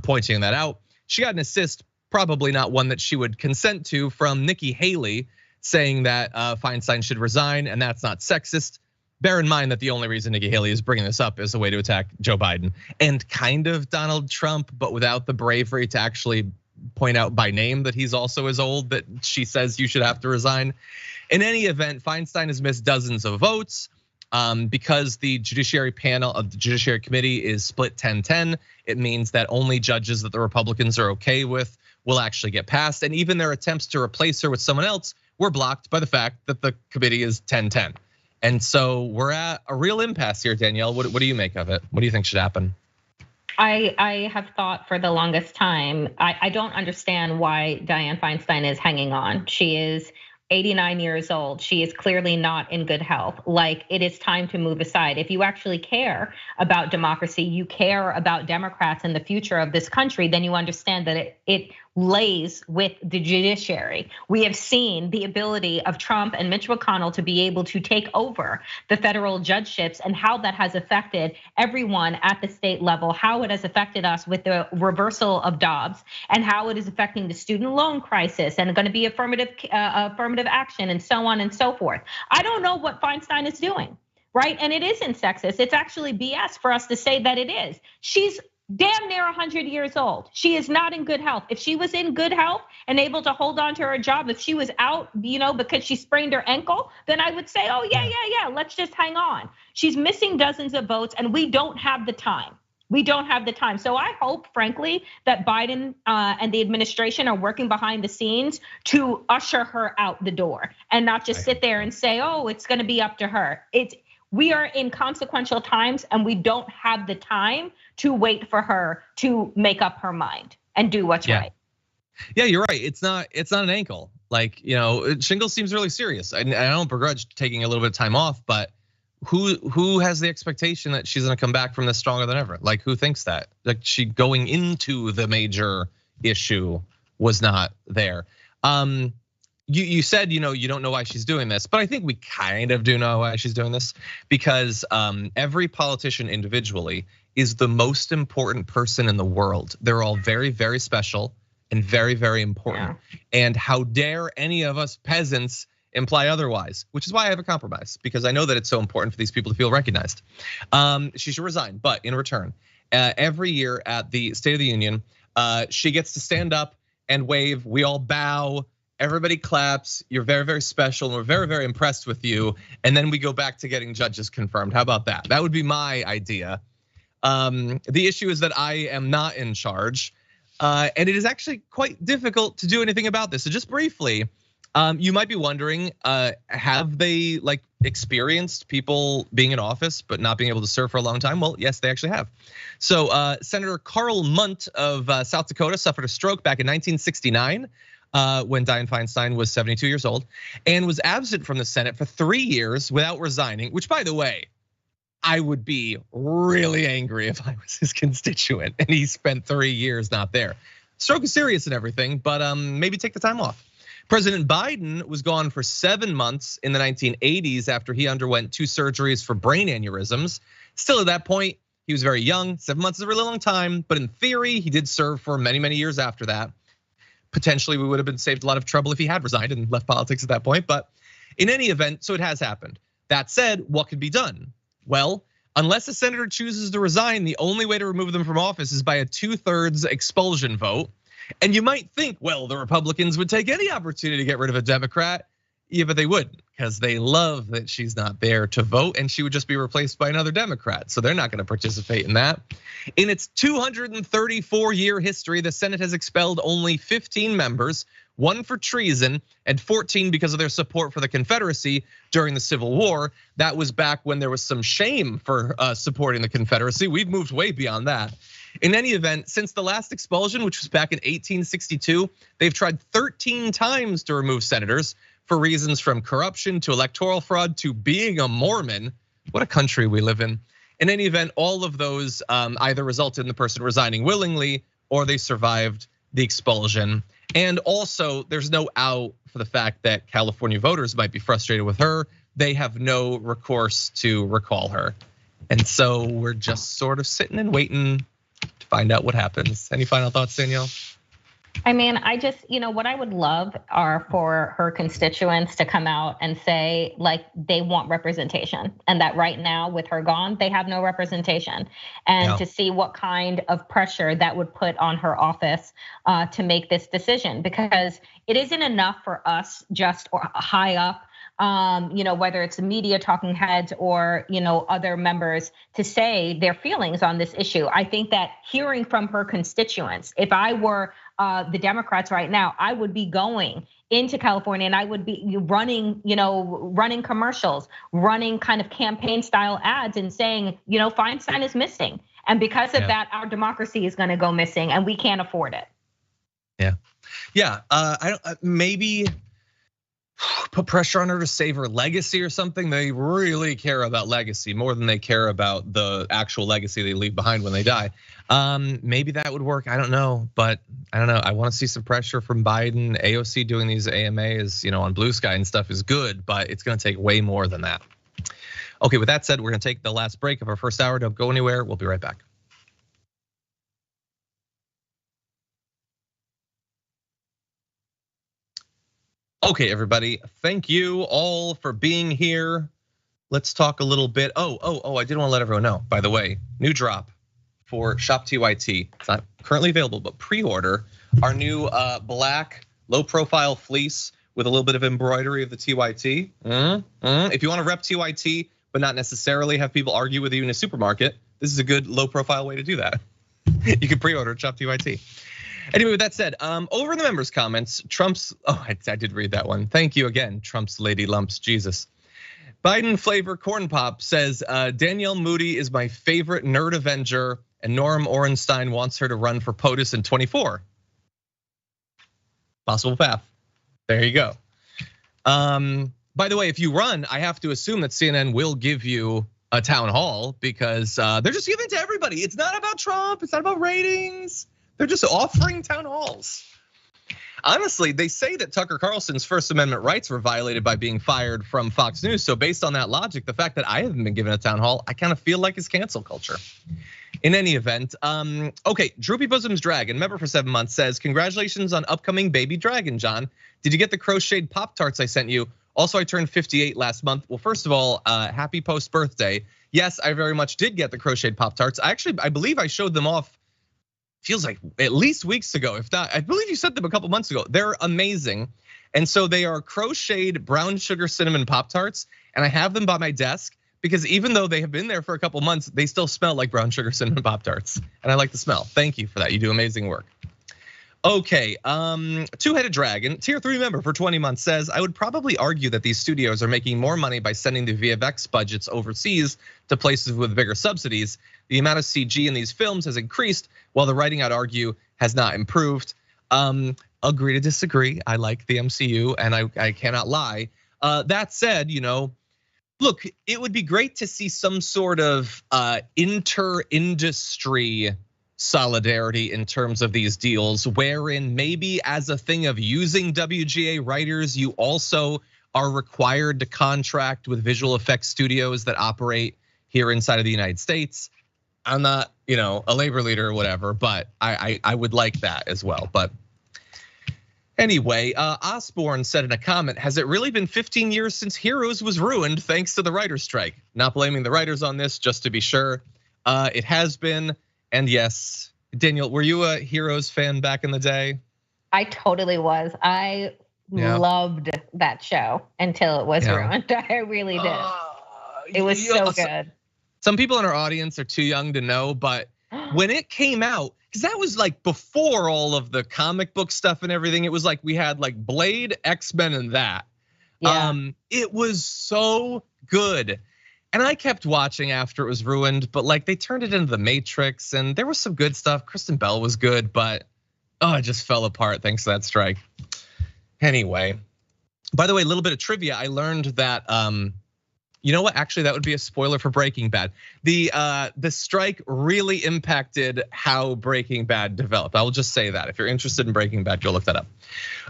pointing that out. She got an assist, probably not one that she would consent to, from Nikki Haley, saying that Feinstein should resign, and that's not sexist. Bear in mind that the only reason Nikki Haley is bringing this up is a way to attack Joe Biden and kind of Donald Trump, but without the bravery to actually point out by name that he's also as old that she says you should have to resign. In any event, Feinstein has missed dozens of votes. Because the Judiciary panel of the Judiciary Committee is split 10-10, it means that only judges that the Republicans are okay with will actually get passed. And even their attempts to replace her with someone else were blocked by the fact that the committee is 10-10. And so we're at a real impasse here, Danielle. What do you make of it? What do you think should happen? I have thought for the longest time, I don't understand why Dianne Feinstein is hanging on. She is 89 years old. She is clearly not in good health. Like, it is time to move aside. If you actually care about democracy, you care about Democrats and the future of this country, then you understand that it lays with the judiciary. We have seen the ability of Trump and Mitch McConnell to be able to take over the federal judgeships and how that has affected everyone at the state level, how it has affected us with the reversal of Dobbs, and how it is affecting the student loan crisis and going to be affirmative action and so on and so forth. I don't know what Feinstein is doing, right? And it isn't sexist. It's actually BS for us to say that it is. She's damn near 100 years old. She is not in good health. If she was in good health and able to hold on to her job, if she was out, because she sprained her ankle, then I would say, oh yeah, let's just hang on. She's missing dozens of votes and we don't have the time. We don't have the time. So I hope, frankly, that Biden and the administration are working behind the scenes to usher her out the door and not just sit there and say, oh, it's going to be up to her. We are in consequential times and we don't have the time to wait for her to make up her mind and do what's right. Yeah, you're right. It's not an ankle. Like, shingles seems really serious. And I don't begrudge taking a little bit of time off, but who has the expectation that she's gonna come back from this stronger than ever? Like, who thinks that? Like, she going into the major issue was not there. You said, you don't know why she's doing this, but I think we kind of do know why she's doing this, because every politician individually is the most important person in the world. They're all very, very special and very, very important. Yeah. And how dare any of us peasants imply otherwise, which is why I have a compromise, because I know that it's so important for these people to feel recognized. She should resign, but in return, every year at the State of the Union, she gets to stand up and wave. We all bow, everybody claps. You're very, very special, and we're very, very impressed with you. And then we go back to getting judges confirmed. How about that? That would be my idea. The issue is that I am not in charge, and it is actually quite difficult to do anything about this. So just briefly, you might be wondering, have they experienced people being in office but not being able to serve for a long time? Well, yes, they actually have. So Senator Carroll of South Dakota suffered a stroke back in 1969 when Dianne Feinstein was 72 years old and was absent from the Senate for 3 years without resigning, which, by the way, I would be really angry if I was his constituent and he spent 3 years not there. Stroke is serious and everything, but maybe take the time off. President Biden was gone for 7 months in the 1980s after he underwent 2 surgeries for brain aneurysms. Still at that point, he was very young. 7 months is a really long time, but in theory, he did serve for many, many years after that. Potentially, we would have been saved a lot of trouble if he had resigned and left politics at that point, but in any event, so it has happened. That said, what could be done? Well, unless a senator chooses to resign, the only way to remove them from office is by a 2/3 expulsion vote. And you might think, well, the Republicans would take any opportunity to get rid of a Democrat. Yeah, but they wouldn't, because they love that she's not there to vote and she would just be replaced by another Democrat. So they're not gonna participate in that. In its 234-year history, the Senate has expelled only 15 members, 1 for treason and 14 because of their support for the Confederacy during the Civil War. That was back when there was some shame for supporting the Confederacy. We've moved way beyond that. In any event, since the last expulsion, which was back in 1862, they've tried 13 times to remove senators for reasons from corruption to electoral fraud to being a Mormon. What a country we live in. In any event, all of those either resulted in the person resigning willingly or they survived the expulsion. And also, there's no out for the fact that California voters might be frustrated with her. They have no recourse to recall her. And so we're just sort of sitting and waiting to find out what happens. Any final thoughts, Danielle? I mean, I just, what I would love are for her constituents to come out and say, they want representation, and that right now with her gone, they have no representation, and to see what kind of pressure that would put on her office to make this decision, because it isn't enough for us just high up, whether it's the media talking heads or, other members to say their feelings on this issue. I think that hearing from her constituents, if I were the Democrats right now, I would be going into California and I would be running, running commercials, running kind of campaign style ads and saying, Feinstein is missing. And because of that, our democracy is gonna go missing and we can't afford it. Yeah, I don't, maybe put pressure on her to save her legacy or something. They really care about legacy more than they care about the actual legacy they leave behind when they die. Maybe that would work, I don't know, but I don't know. I wanna see some pressure from Biden. AOC doing these AMAs, on Blue Sky and stuff is good, but it's gonna take way more than that. Okay, with that said, we're gonna take the last break of our first hour. Don't go anywhere, we'll be right back. Okay, everybody, thank you all for being here. Let's talk a little bit. I did want to let everyone know, by the way, new drop for Shop TYT. It's not currently available, but pre-order our new black low profile fleece with a little bit of embroidery of the TYT. If you want to rep TYT, but not necessarily have people argue with you in a supermarket, this is a good low profile way to do that. You can pre-order Chop TYT. Anyway, with that said, over in the members' comments, Trump's, I did read that one. Thank you again, Trump's lady lumps, Jesus. Biden flavor corn pop says, Danielle Moodie is my favorite nerd Avenger, and Norm Orenstein wants her to run for POTUS in 24. Possible path. There you go. By the way, if you run, I have to assume that CNN will give you a town hall because they're just giving it to everybody. It's not about Trump. It's not about ratings. They're just offering town halls. Honestly, they say that Tucker Carlson's First Amendment rights were violated by being fired from Fox News. So based on that logic, the fact that I haven't been given a town hall, I kind of feel like it's cancel culture. In any event, okay, Droopy Bosom's Dragon, member for 7 months, says, congratulations on upcoming baby dragon, John. Did you get the crocheted Pop-Tarts I sent you? Also, I turned 58 last month. Well, first of all, happy post-birthday. Yes, I very much did get the crocheted Pop-Tarts. I believe I showed them off, feels like at least weeks ago. If not, I believe you sent them a couple months ago. They're amazing. And so they are crocheted brown sugar cinnamon Pop-Tarts. And I have them by my desk because even though they have been there for a couple months, they still smell like brown sugar cinnamon Pop-Tarts. And I like the smell. Thank you for that. You do amazing work. Okay, Two-Headed Dragon, tier 3 member for 20 months says, I would probably argue that these studios are making more money by sending the VFX budgets overseas to places with bigger subsidies. The amount of CG in these films has increased while the writing, I'd argue, has not improved. Agree to disagree. I like the MCU and I cannot lie. That said, look, it would be great to see some sort of inter-industry solidarity in terms of these deals, wherein maybe as a thing of using WGA writers, you also are required to contract with visual effects studios that operate here inside of the United States. I'm not, a labor leader or whatever, but I would like that as well. But anyway, Osborne said in a comment, has it really been 15 years since Heroes was ruined thanks to the writer's strike? Not blaming the writers on this, just to be sure. It has been. And yes, Danielle, were you a Heroes fan back in the day? I totally was. I loved that show until it was ruined. I really did. It was so good. Some people in our audience are too young to know, but when it came out, because that was like before all of the comic book stuff and everything, it was like we had like Blade, X-Men, and that. Yeah. It was so good. And I kept watching after it was ruined, but like they turned it into The Matrix and there was some good stuff. Kristen Bell was good, but it just fell apart thanks to that strike. Anyway, by the way, a little bit of trivia. I learned that, you know what? Actually, that would be a spoiler for Breaking Bad. The strike really impacted how Breaking Bad developed. I will just say that. If you're interested in Breaking Bad, go look that up.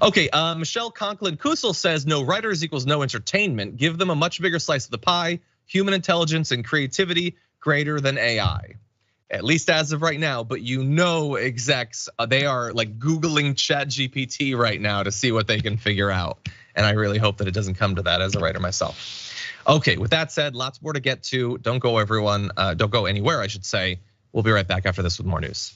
Okay, Michelle Conklin-Kusel says, no writers equals no entertainment. Give them a much bigger slice of the pie. Human intelligence and creativity greater than AI, at least as of right now. But execs, they are like Googling ChatGPT right now to see what they can figure out. And I really hope that it doesn't come to that as a writer myself. Okay, with that said, lots more to get to. Don't go everyone, don't go anywhere, I should say. We'll be right back after this with more news.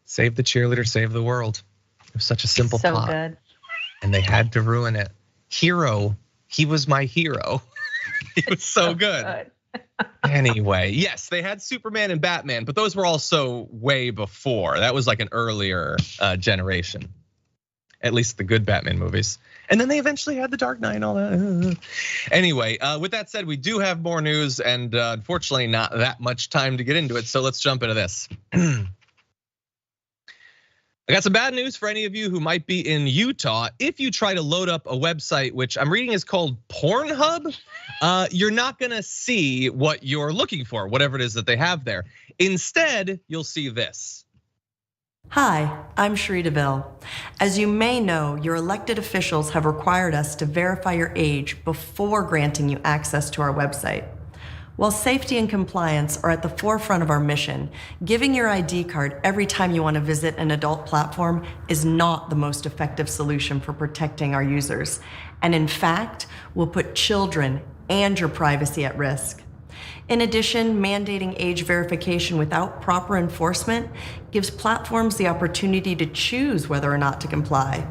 Save the cheerleader, save the world. It was such a simple plot. So good. And they had to ruin it. Hero, he was my hero. He was so good. Anyway, yes, they had Superman and Batman, but those were also way before. That was like an earlier generation. At least the good Batman movies. And then they eventually had the Dark Knight and all that. Anyway, with that said, we do have more news and unfortunately not that much time to get into it. So let's jump into this. I got some bad news for any of you who might be in Utah. If you try to load up a website, which I'm reading is called Pornhub, you're not gonna see what you're looking for, whatever it is that they have there. Instead, you'll see this. Hi, I'm Sheree DeVille. As you may know, your elected officials have required us to verify your age before granting you access to our website. While safety and compliance are at the forefront of our mission, giving your ID card every time you want to visit an adult platform is not the most effective solution for protecting our users, and in fact, will put children and your privacy at risk. In addition, mandating age verification without proper enforcement gives platforms the opportunity to choose whether or not to comply.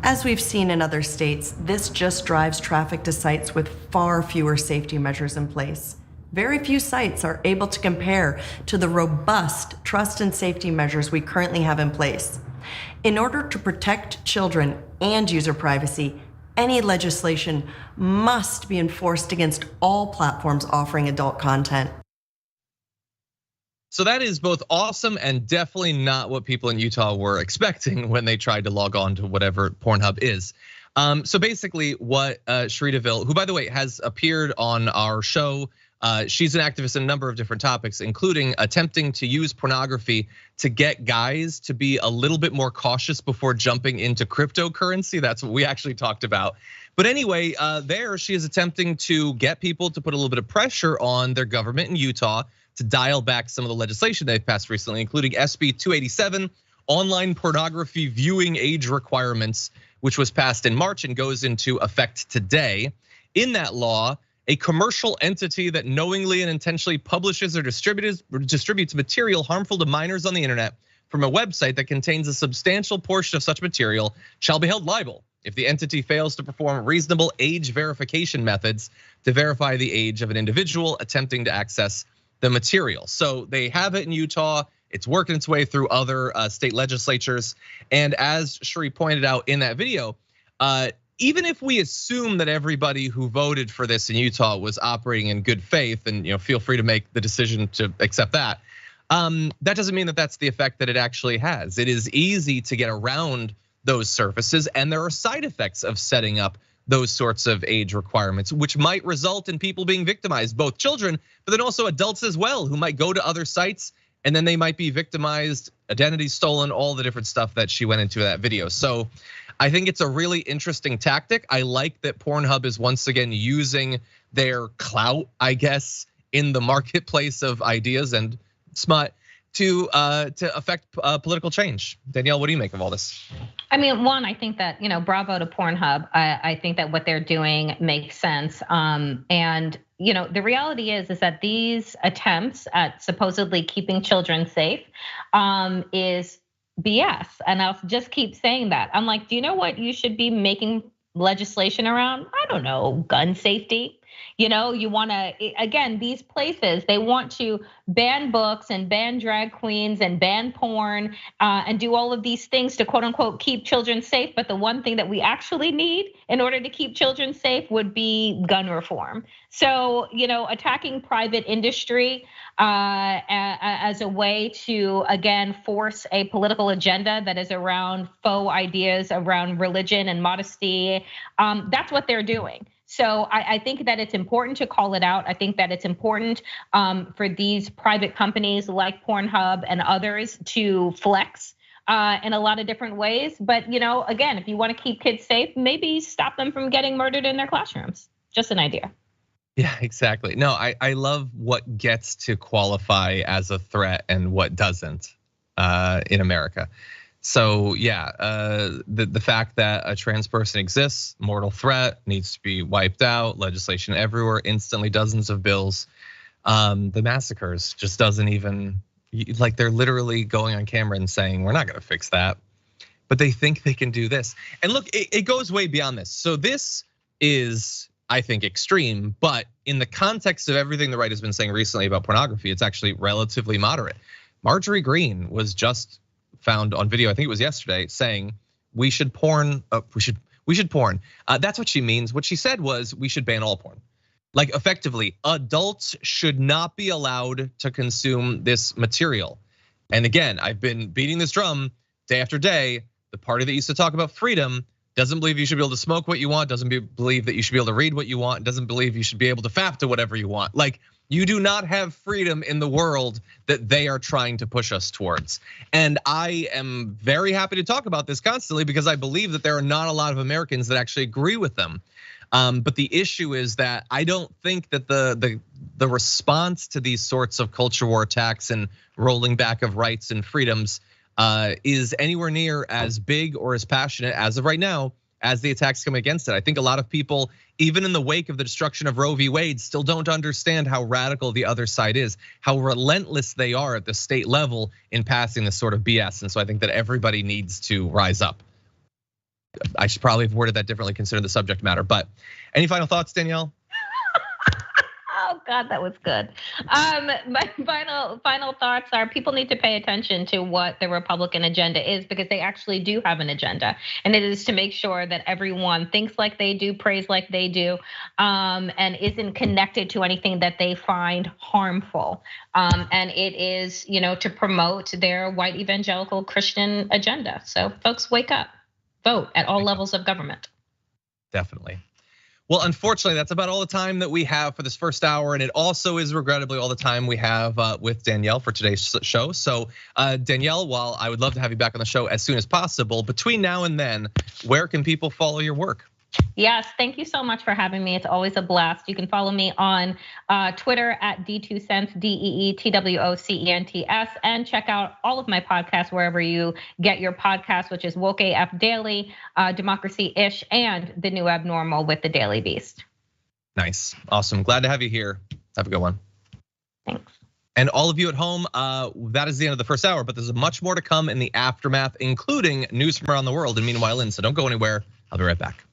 As we've seen in other states, this just drives traffic to sites with far fewer safety measures in place. Very few sites are able to compare to the robust trust and safety measures we currently have in place. In order to protect children and user privacy, any legislation must be enforced against all platforms offering adult content. So that is both awesome and definitely not what people in Utah were expecting when they tried to log on to whatever Pornhub is. So basically what Sheree DeVille, who by the way has appeared on our show, she's an activist in a number of different topics, including attempting to use pornography to get guys to be a little bit more cautious before jumping into cryptocurrency. That's what we actually talked about. But anyway, there she is attempting to get people to put a little bit of pressure on their government in Utah to dial back some of the legislation they've passed recently, including SB 287, online pornography viewing age requirements, which was passed in March and goes into effect today. In that law, a commercial entity that knowingly and intentionally publishes or distributes material harmful to minors on the internet from a website that contains a substantial portion of such material shall be held liable if the entity fails to perform reasonable age verification methods to verify the age of an individual attempting to access the material. So they have it in Utah. It's working its way through other state legislatures. And as Sheree pointed out in that video, even if we assume that everybody who voted for this in Utah was operating in good faith, and feel free to make the decision to accept that, that doesn't mean that that's the effect that it actually has. It is easy to get around those surfaces, and there are side effects of setting up those sorts of age requirements, which might result in people being victimized, both children, but then also adults as well, who might go to other sites and then they might be victimized, identity stolen, all the different stuff that she went into that video. So I think it's a really interesting tactic. I like that Pornhub is once again using their clout, I guess, in the marketplace of ideas and smut to affect political change. Danielle, what do you make of all this? I mean, one, I think that, bravo to Pornhub. I think that what they're doing makes sense. And the reality is that these attempts at supposedly keeping children safe is BS. And I'll just keep saying that. I'm like, do you know what you should be making legislation around? I don't know, gun safety. You wanna, again, these places, they want to ban books and ban drag queens and ban porn and do all of these things to quote unquote keep children safe. But the one thing that we actually need in order to keep children safe would be gun reform. So, attacking private industry as a way to, again, force a political agenda that is around faux ideas around religion and modesty, that's what they're doing. So I think that it's important to call it out. I think that it's important for these private companies like Pornhub and others to flex in a lot of different ways. But again, if you want to keep kids safe, maybe stop them from getting murdered in their classrooms. Just an idea. Yeah, exactly. No, I love what gets to qualify as a threat and what doesn't in America. So yeah, the fact that a trans person exists, mortal threat, needs to be wiped out, legislation everywhere, instantly dozens of bills. The massacres just doesn't even, like they're literally going on camera and saying, we're not gonna fix that. But they think they can do this. And look, it goes way beyond this. So this is, I think, extreme, but in the context of everything the right has been saying recently about pornography, it's actually relatively moderate. Marjorie Greene was just found on video, I think it was yesterday, saying we should porn. We should porn. That's what she means. What she said was we should ban all porn. Like effectively, adults should not be allowed to consume this material. And again, I've been beating this drum day after day. The party that used to talk about freedom doesn't believe you should be able to smoke what you want, doesn't believe that you should be able to read what you want, doesn't believe you should be able to fap to whatever you want. Like, you do not have freedom in the world that they are trying to push us towards. And I am very happy to talk about this constantly because I believe that there are not a lot of Americans that actually agree with them. But the issue is that I don't think that the response to these sorts of culture war attacks and rolling back of rights and freedoms is anywhere near as big or as passionate as of right now as the attacks come against it. I think a lot of people, even in the wake of the destruction of Roe v. Wade, still don't understand how radical the other side is, how relentless they are at the state level in passing this sort of BS. And so I think that everybody needs to rise up. I should probably have worded that differently considering the subject matter, but any final thoughts, Danielle? Oh God, that was good. My final thoughts are people need to pay attention to what the Republican agenda is, because they actually do have an agenda, and it is to make sure that everyone thinks like they do, prays like they do, and isn't connected to anything that they find harmful. And it is, to promote their white evangelical Christian agenda. So folks, wake up, vote at all levels of government. Definitely. Well, unfortunately, that's about all the time that we have for this first hour. And it also is regrettably all the time we have with Danielle for today's show. So Danielle, while I would love to have you back on the show as soon as possible, between now and then, where can people follow your work? Yes, thank you so much for having me. It's always a blast. You can follow me on Twitter at D2Cents, DEETWOCENTS, and check out all of my podcasts wherever you get your podcasts, which is Woke AF Daily, Democracy-ish, and The New Abnormal with the Daily Beast. Nice, awesome. Glad to have you here. Have a good one. Thanks. And all of you at home, that is the end of the first hour, but there's much more to come in the aftermath, including news from around the world. And meanwhile, so don't go anywhere. I'll be right back.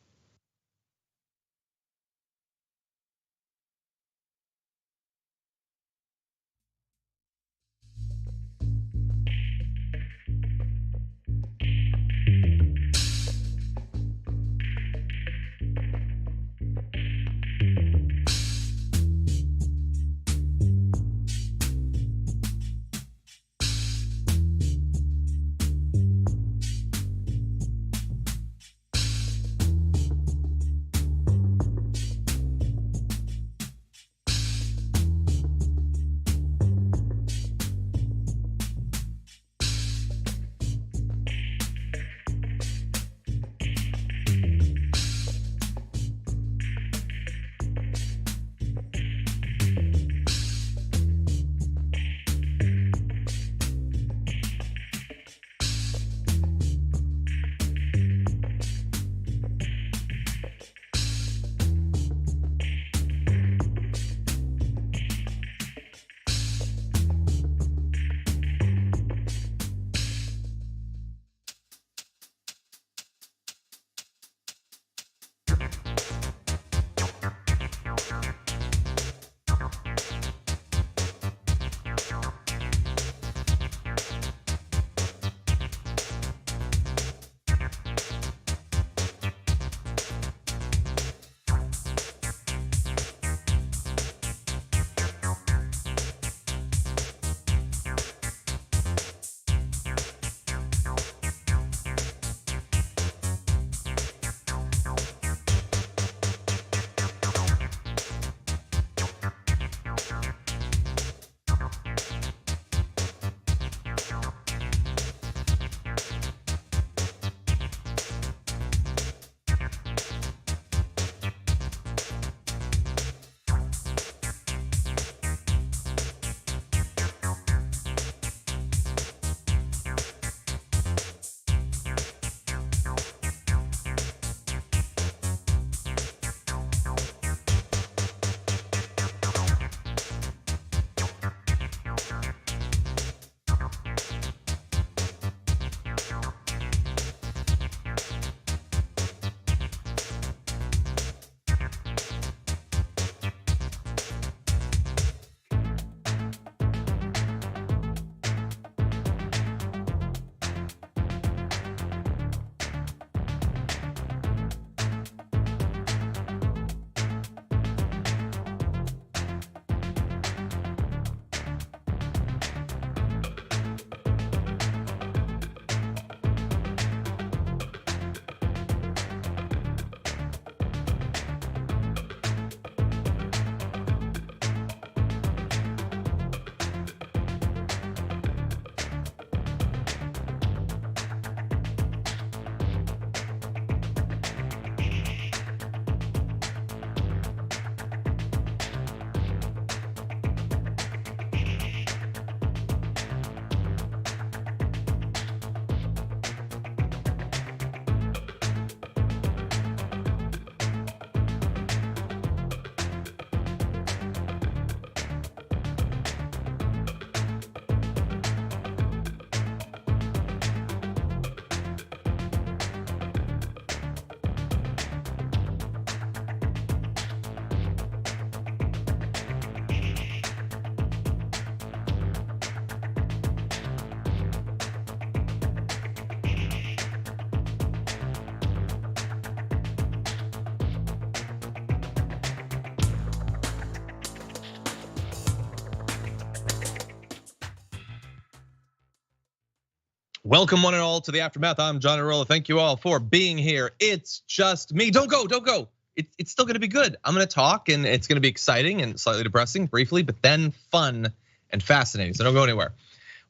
Welcome one and all to the Aftermath. I'm John Iadarola. Thank you all for being here. It's just me. Don't go. It's still gonna be good. I'm gonna talk and it's gonna be exciting and slightly depressing briefly, but then fun and fascinating. So don't go anywhere.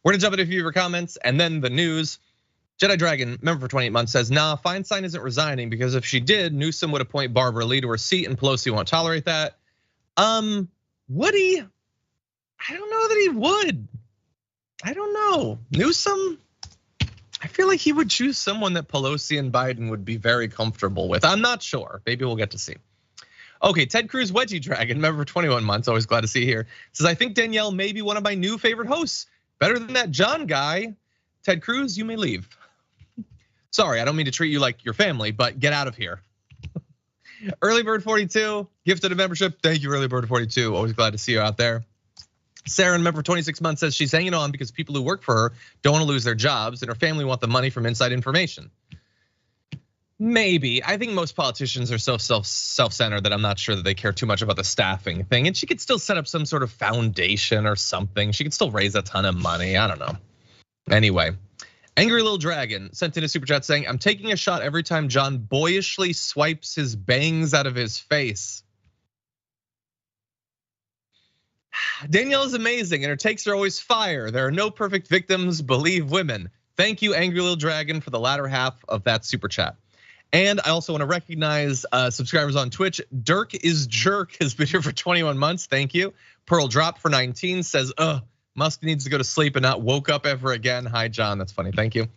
We're gonna jump into a few of your comments and then the news. Jedi Dragon, member for 28 months, says, nah, Feinstein isn't resigning because if she did, Newsom would appoint Barbara Lee to her seat and Pelosi won't tolerate that. Would he? I don't know that he would. I don't know. Newsom, I feel like he would choose someone that Pelosi and Biden would be very comfortable with. I'm not sure. Maybe we'll get to see. Okay, Ted Cruz Wedgie Dragon, member for 21 months, always glad to see you here. Says, I think Danielle may be one of my new favorite hosts. Better than that John guy. Ted Cruz, you may leave. Sorry, I don't mean to treat you like your family, but get out of here. Early Bird 42, gifted a membership. Thank you, Early Bird 42. Always glad to see you out there. Sarah, member for 26 months, says she's hanging on because people who work for her don't want to lose their jobs and her family want the money from inside information. Maybe. I think most politicians are so self-centered that I'm not sure that they care too much about the staffing thing. And she could still set up some sort of foundation or something. She could still raise a ton of money. I don't know. Anyway, Angry Little Dragon sent in a super chat saying, I'm taking a shot every time John boyishly swipes his bangs out of his face. Danielle is amazing and her takes are always fire. There are no perfect victims, believe women. Thank you, Angry Little Dragon, for the latter half of that super chat. And I also want to recognize subscribers on Twitch. Dirk is Jerk has been here for 21 months. Thank you. Pearl Drop for 19 says, Musk needs to go to sleep and not woke up ever again. Hi, John. That's funny. Thank you.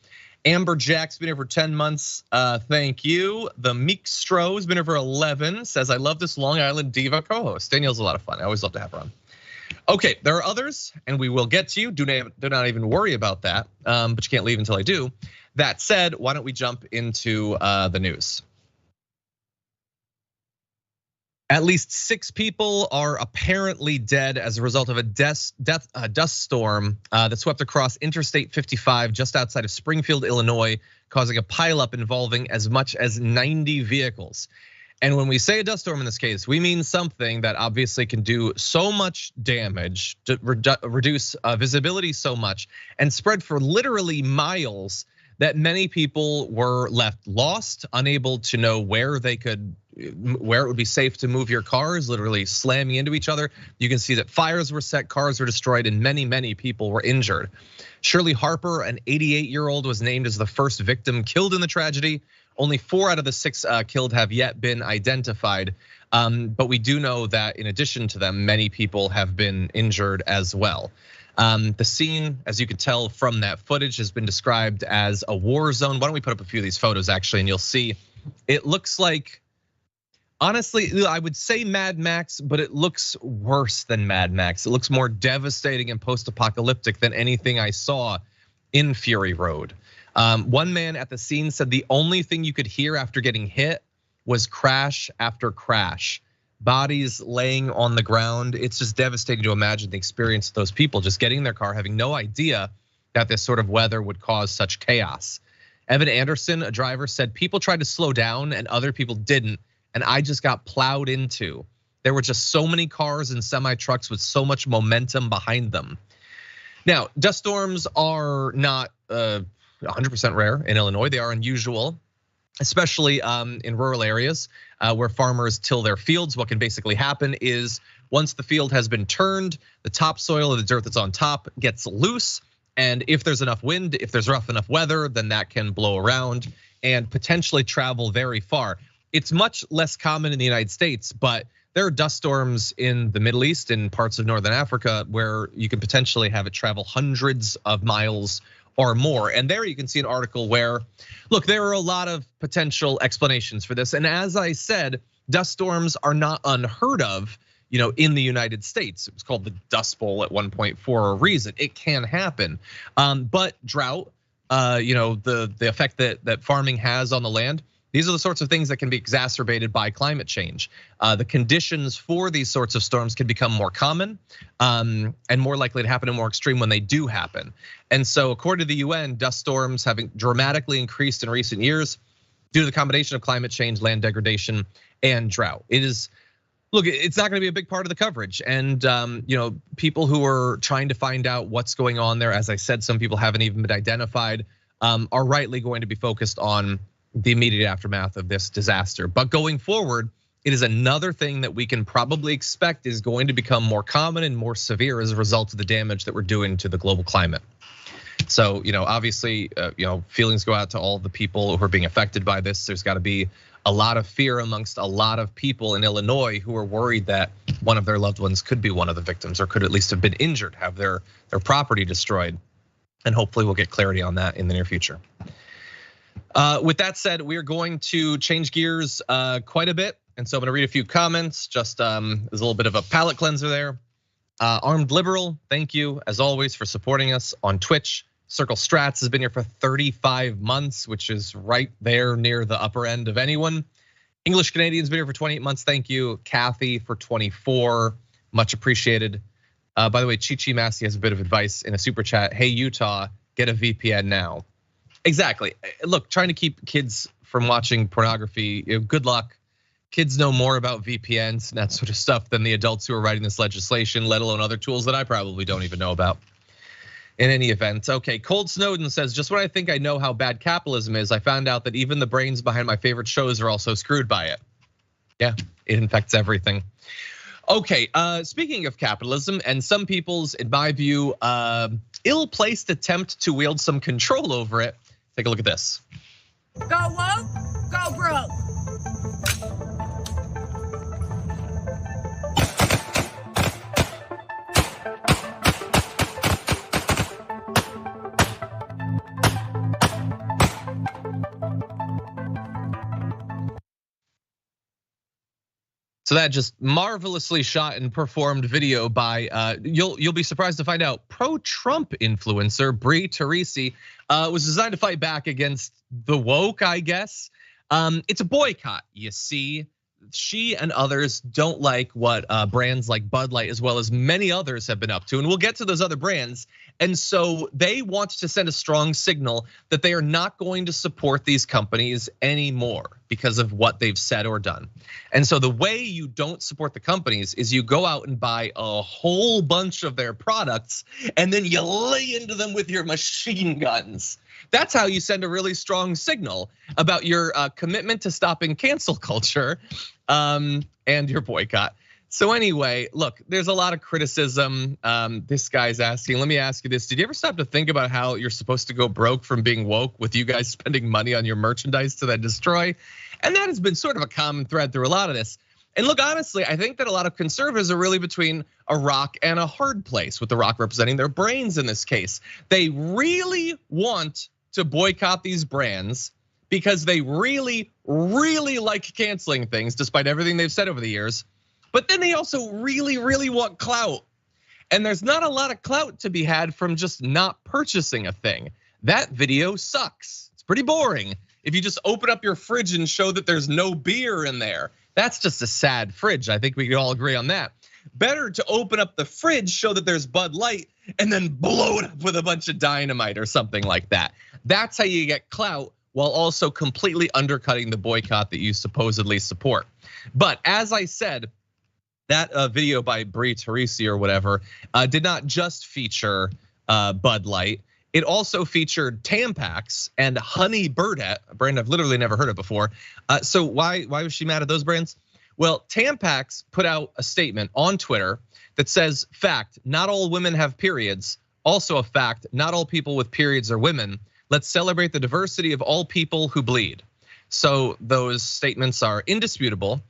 Amber Jack's been here for 10 months. Thank you. The Meek Stro has been here for 11. Says, I love this Long Island diva co-host. Danielle's a lot of fun. I always love to have her on. Okay, there are others, and we will get to you. Do not even worry about that, but you can't leave until I do. That said, why don't we jump into the news? At least 6 people are apparently dead as a result of a dust storm that swept across Interstate 55 just outside of Springfield, Illinois, causing a pileup involving as much as 90 vehicles. And when we say a dust storm in this case, we mean something that obviously can do so much damage, to reduce visibility so much, and spread for literally miles that many people were left lost, unable to know where it would be safe to move your cars, literally slamming into each other. You can see that fires were set, cars were destroyed, and many people were injured. Shirley Harper, an 88-year-old, was named as the first victim killed in the tragedy. Only 4 out of the 6 killed have yet been identified. But we do know that in addition to them, many people have been injured as well. The scene, as you can tell from that footage, has been described as a war zone. Why don't we put up a few of these photos actually, and you'll see it looks like, honestly, I would say Mad Max, but it looks worse than Mad Max. It looks more devastating and post-apocalyptic than anything I saw in Fury Road. One man at the scene said the only thing you could hear after getting hit was crash after crash. Bodies laying on the ground. It's just devastating to imagine the experience of those people just getting in their car, having no idea that this sort of weather would cause such chaos. Evan Anderson, a driver, said people tried to slow down and other people didn't, and I just got plowed into. There were just so many cars and semi trucks with so much momentum behind them. Now, dust storms are not 100% rare in Illinois. They are unusual, especially in rural areas where farmers till their fields. What can basically happen is once the field has been turned, the topsoil or the dirt that's on top gets loose. And if there's enough wind, if there's rough enough weather, then that can blow around and potentially travel very far. It's much less common in the United States, but there are dust storms in the Middle East and parts of Northern Africa where you can potentially have it travel hundreds of miles or more. And there you can see an article where, look, there are a lot of potential explanations for this. And as I said, dust storms are not unheard of, in the United States. It was called the Dust Bowl at one point for a reason. It can happen. But drought, the effect that farming has on the land, these are the sorts of things that can be exacerbated by climate change. The conditions for these sorts of storms can become more common and more likely to happen and more extreme when they do happen. And so according to the UN, dust storms have dramatically increased in recent years due to the combination of climate change, land degradation, and drought. It's not gonna be a big part of the coverage. And people who are trying to find out what's going on there, as I said, some people haven't even been identified. are rightly going to be focused on the immediate aftermath of this disaster. But going forward, it is another thing that we can probably expect is going to become more common and more severe as a result of the damage that we're doing to the global climate. So, obviously, feelings go out to all the people who are being affected by this. There's got to be a lot of fear amongst a lot of people in Illinois who are worried that one of their loved ones could be one of the victims or could at least have been injured, have their property destroyed. And hopefully we'll get clarity on that in the near future. With that said, we are going to change gears quite a bit. And so I'm gonna read a few comments, just there's a little bit of a palate cleanser there. Armed Liberal, thank you as always for supporting us on Twitch. Circle Strats has been here for 35 months, which is right there near the upper end of anyone. English Canadian's been here for 28 months, thank you. Kathy for 24, much appreciated. By the way, Chi Massey has a bit of advice in a super chat. Hey Utah, get a VPN now. Exactly, look, trying to keep kids from watching pornography, good luck. Kids know more about VPNs and that sort of stuff than the adults who are writing this legislation, let alone other tools that I probably don't even know about. In any event, okay, Cold Snowden says, just when I think I know how bad capitalism is, I found out that even the brains behind my favorite shows are also screwed by it. Yeah, it infects everything. Okay, speaking of capitalism and some people's, in my view, ill-placed attempt to wield some control over it, take a look at this. Go woke, go broke. So that just marvelously shot and performed video by, you'll be surprised to find out, pro-Trump influencer Bree Teresi was designed to fight back against the woke, I guess. It's a boycott, you see. She and others don't like what brands like Bud Light, as well as many others, have been up to, and we'll get to those other brands. And so they want to send a strong signal that they are not going to support these companies anymore because of what they've said or done. And so the way you don't support the companies is you go out and buy a whole bunch of their products and then you lay into them with your machine guns. That's how you send a really strong signal about your commitment to stopping cancel culture and your boycott. So anyway, look, there's a lot of criticism. This guy's asking, let me ask you this. Did you ever stop to think about how you're supposed to go broke from being woke with you guys spending money on your merchandise to then destroy? And that has been sort of a common thread through a lot of this. And look, honestly, I think that a lot of conservatives are really between a rock and a hard place, with the rock representing their brains in this case. They really want to boycott these brands because they really, really like canceling things, despite everything they've said over the years. But then they also really, really want clout. And there's not a lot of clout to be had from just not purchasing a thing. That video sucks. It's pretty boring. If you just open up your fridge and show that there's no beer in there, that's just a sad fridge. I think we can all agree on that. Better to open up the fridge, show that there's Bud Light, and then blow it up with a bunch of dynamite or something like that. That's how you get clout while also completely undercutting the boycott that you supposedly support. But as I said, that video by Bree Teresi or whatever did not just feature Bud Light. It also featured Tampax and Honey Birdette, a brand I've literally never heard of before. So why was she mad at those brands? Well, Tampax put out a statement on Twitter that says, fact, not all women have periods. Also a fact, not all people with periods are women. Let's celebrate the diversity of all people who bleed. So those statements are indisputable.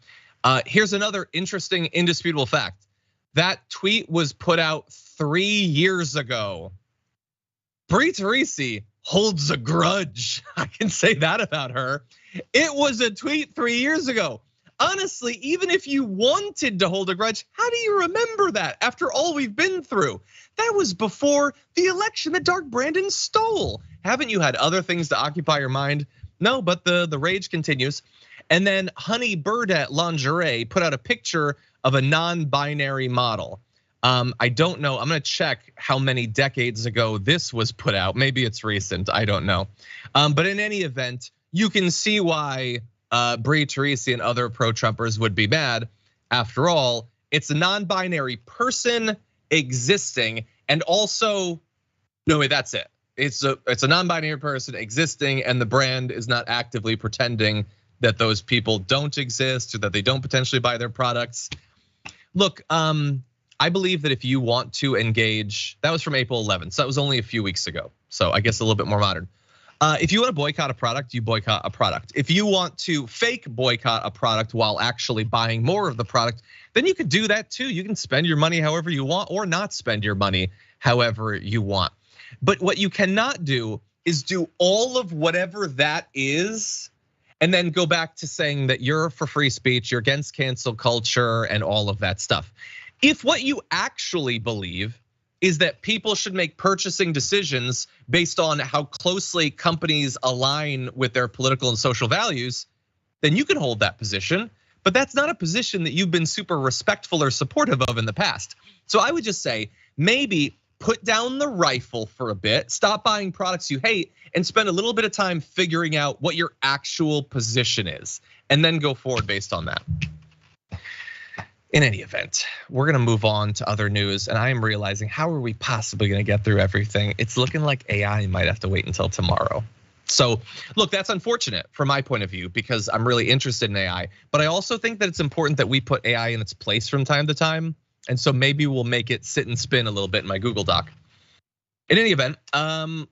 Here's another interesting indisputable fact. That tweet was put out 3 years ago. Bree Teresi holds a grudge. I can say that about her. It was a tweet 3 years ago. Honestly, even if you wanted to hold a grudge, how do you remember that after all we've been through? That was before the election that Dark Brandon stole. Haven't you had other things to occupy your mind? No, but the rage continues. And then Honey Birdette Lingerie put out a picture of a non-binary model. I don't know, I'm gonna check how many decades ago this was put out. Maybe it's recent, I don't know. But in any event, you can see why Bree Teresi and other pro-Trumpers would be mad. After all, it's a non-binary person existing, and also, no wait, that's it. It's a non-binary person existing, and the brand is not actively pretending that those people don't exist or that they don't potentially buy their products. Look, I believe that if you want to engage, that was from April 11th, so that was only a few weeks ago. So I guess a little bit more modern. If you want to boycott a product, you boycott a product. If you want to fake boycott a product while actually buying more of the product, then you could do that too. You can spend your money however you want or not spend your money however you want. But what you cannot do is do all of whatever that is and then go back to saying that you're for free speech, you're against cancel culture and all of that stuff. If what you actually believe is that people should make purchasing decisions based on how closely companies align with their political and social values, then you can hold that position. But that's not a position that you've been super respectful or supportive of in the past. So I would just say, maybe put down the rifle for a bit, stop buying products you hate, and spend a little bit of time figuring out what your actual position is, and then go forward based on that. In any event, we're gonna move on to other news, and I am realizing, how are we possibly gonna get through everything? It's looking like AI might have to wait until tomorrow. So look, that's unfortunate from my point of view, because I'm really interested in AI, but I also think that it's important that we put AI in its place from time to time. And so maybe we'll make it sit and spin a little bit in my Google Doc. In any event,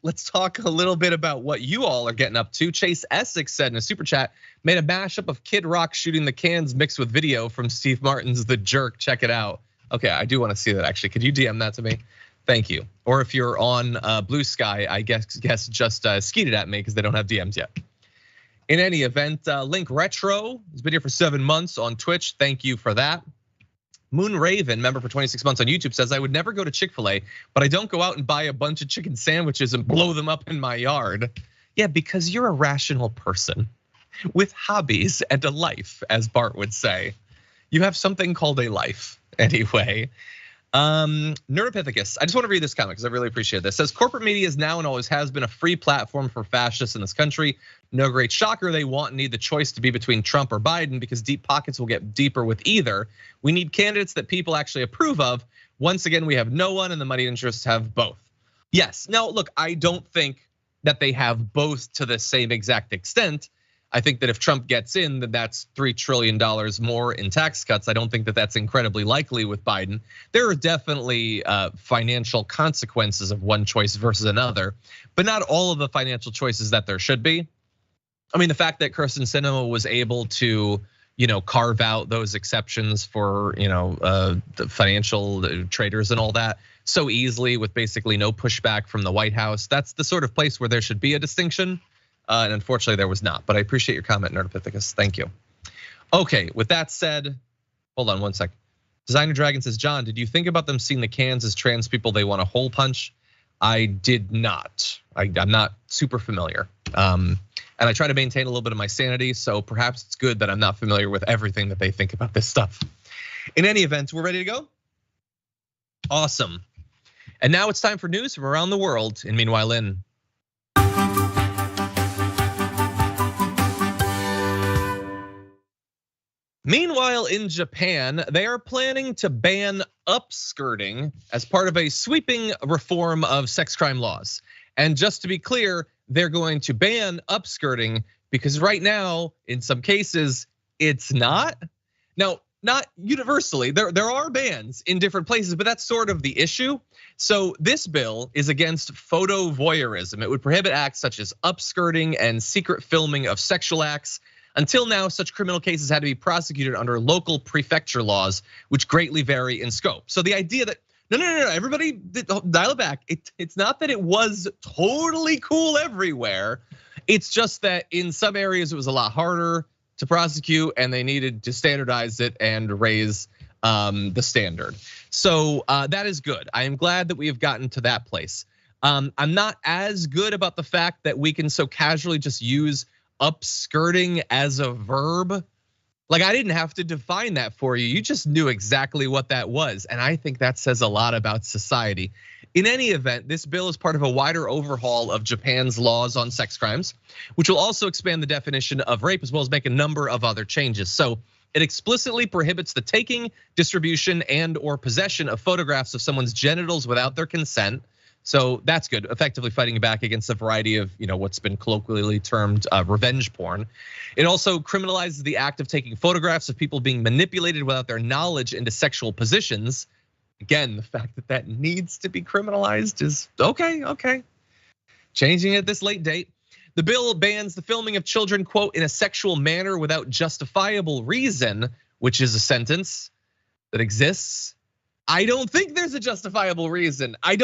let's talk a little bit about what you all are getting up to. Chase Essex said in a super chat, made a mashup of Kid Rock shooting the cans mixed with video from Steve Martin's The Jerk. Check it out. Okay, I do want to see that actually. Could you DM that to me? Thank you. Or if you're on Blue Sky, I guess just skeet it at me because they don't have DMs yet. In any event, Link Retro has been here for 7 months on Twitch. Thank you for that. Moon Raven, member for 26 months on YouTube, says, I would never go to Chick-fil-A, but I don't go out and buy a bunch of chicken sandwiches and blow them up in my yard. Yeah, because you're a rational person with hobbies and a life, as Bart would say. You have something called a life, anyway. Neuropithecus, I just want to read this comment because I really appreciate this. It says, corporate media is now and always has been a free platform for fascists in this country. No great shocker, they want and need the choice to be between Trump or Biden because deep pockets will get deeper with either. We need candidates that people actually approve of. Once again, we have no one and the money interests have both. Yes, now look, I don't think that they have both to the same exact extent. I think that if Trump gets in, then that's $3 trillion more in tax cuts. I don't think that that's incredibly likely with Biden. There are definitely financial consequences of one choice versus another, but not all of the financial choices that there should be. I mean, the fact that Kirsten Sinema was able to, carve out those exceptions for, the financial traders and all that so easily with basically no pushback from the White House. That's the sort of place where there should be a distinction. And unfortunately there was not, but I appreciate your comment, Nerdopithecus, thank you. Okay, with that said, hold on one sec. Designer Dragon says, John, did you think about them seeing the cans as trans people they want a hole punch? I did not, I'm not super familiar. And I try to maintain a little bit of my sanity, so perhaps it's good that I'm not familiar with everything that they think about this stuff. In any event, we're ready to go? Awesome. And now it's time for news from around the world. And meanwhile, in Japan, they are planning to ban upskirting as part of a sweeping reform of sex crime laws. And just to be clear, they're going to ban upskirting because right now, in some cases, it's not. Now, not universally, there are bans in different places, but that's sort of the issue. So this bill is against photo voyeurism. It would prohibit acts such as upskirting and secret filming of sexual acts. Until now, such criminal cases had to be prosecuted under local prefecture laws, which greatly vary in scope. So the idea that, no, everybody dial it back. It's not that it was totally cool everywhere. It's just that in some areas it was a lot harder to prosecute and they needed to standardize it and raise the standard. So that is good. I am glad that we have gotten to that place. I'm not as good about the fact that we can so casually just use upskirting as a verb. Like I didn't have to define that for you. You just knew exactly what that was. And I think that says a lot about society. In any event, this bill is part of a wider overhaul of Japan's laws on sex crimes, which will also expand the definition of rape as well as make a number of other changes. So it explicitly prohibits the taking, distribution, and or possession of photographs of someone's genitals without their consent. So that's good, effectively fighting back against a variety of, what's been colloquially termed revenge porn. It also criminalizes the act of taking photographs of people being manipulated without their knowledge into sexual positions. Again, the fact that that needs to be criminalized is okay. Changing it this late date. The bill bans the filming of children, quote, in a sexual manner without justifiable reason, which is a sentence that exists. I don't think there's a justifiable reason. I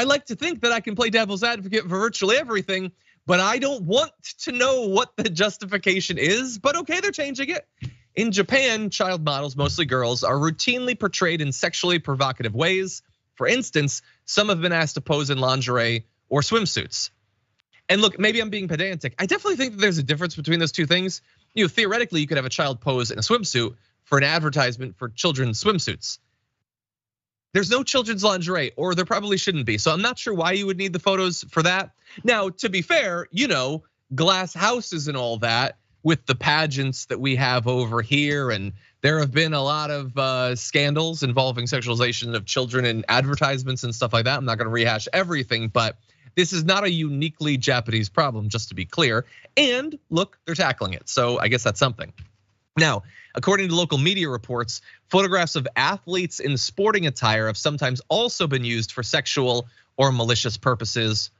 like to think that I can play devil's advocate for virtually everything, but I don't want to know what the justification is, but okay, they're changing it. In Japan, child models, mostly girls, are routinely portrayed in sexually provocative ways. For instance, some have been asked to pose in lingerie or swimsuits. And look, maybe I'm being pedantic. I definitely think that there's a difference between those two things. Theoretically, you could have a child pose in a swimsuit for an advertisement for children's swimsuits. There's no children's lingerie, or there probably shouldn't be. So I'm not sure why you would need the photos for that. Now, to be fair, glass houses and all that with the pageants that we have over here. And there have been a lot of scandals involving sexualization of children in advertisements and stuff like that. I'm not gonna rehash everything, but this is not a uniquely Japanese problem, just to be clear. And look, they're tackling it. So I guess that's something. Now, according to local media reports, photographs of athletes in sporting attire have sometimes also been used for sexual or malicious purposes.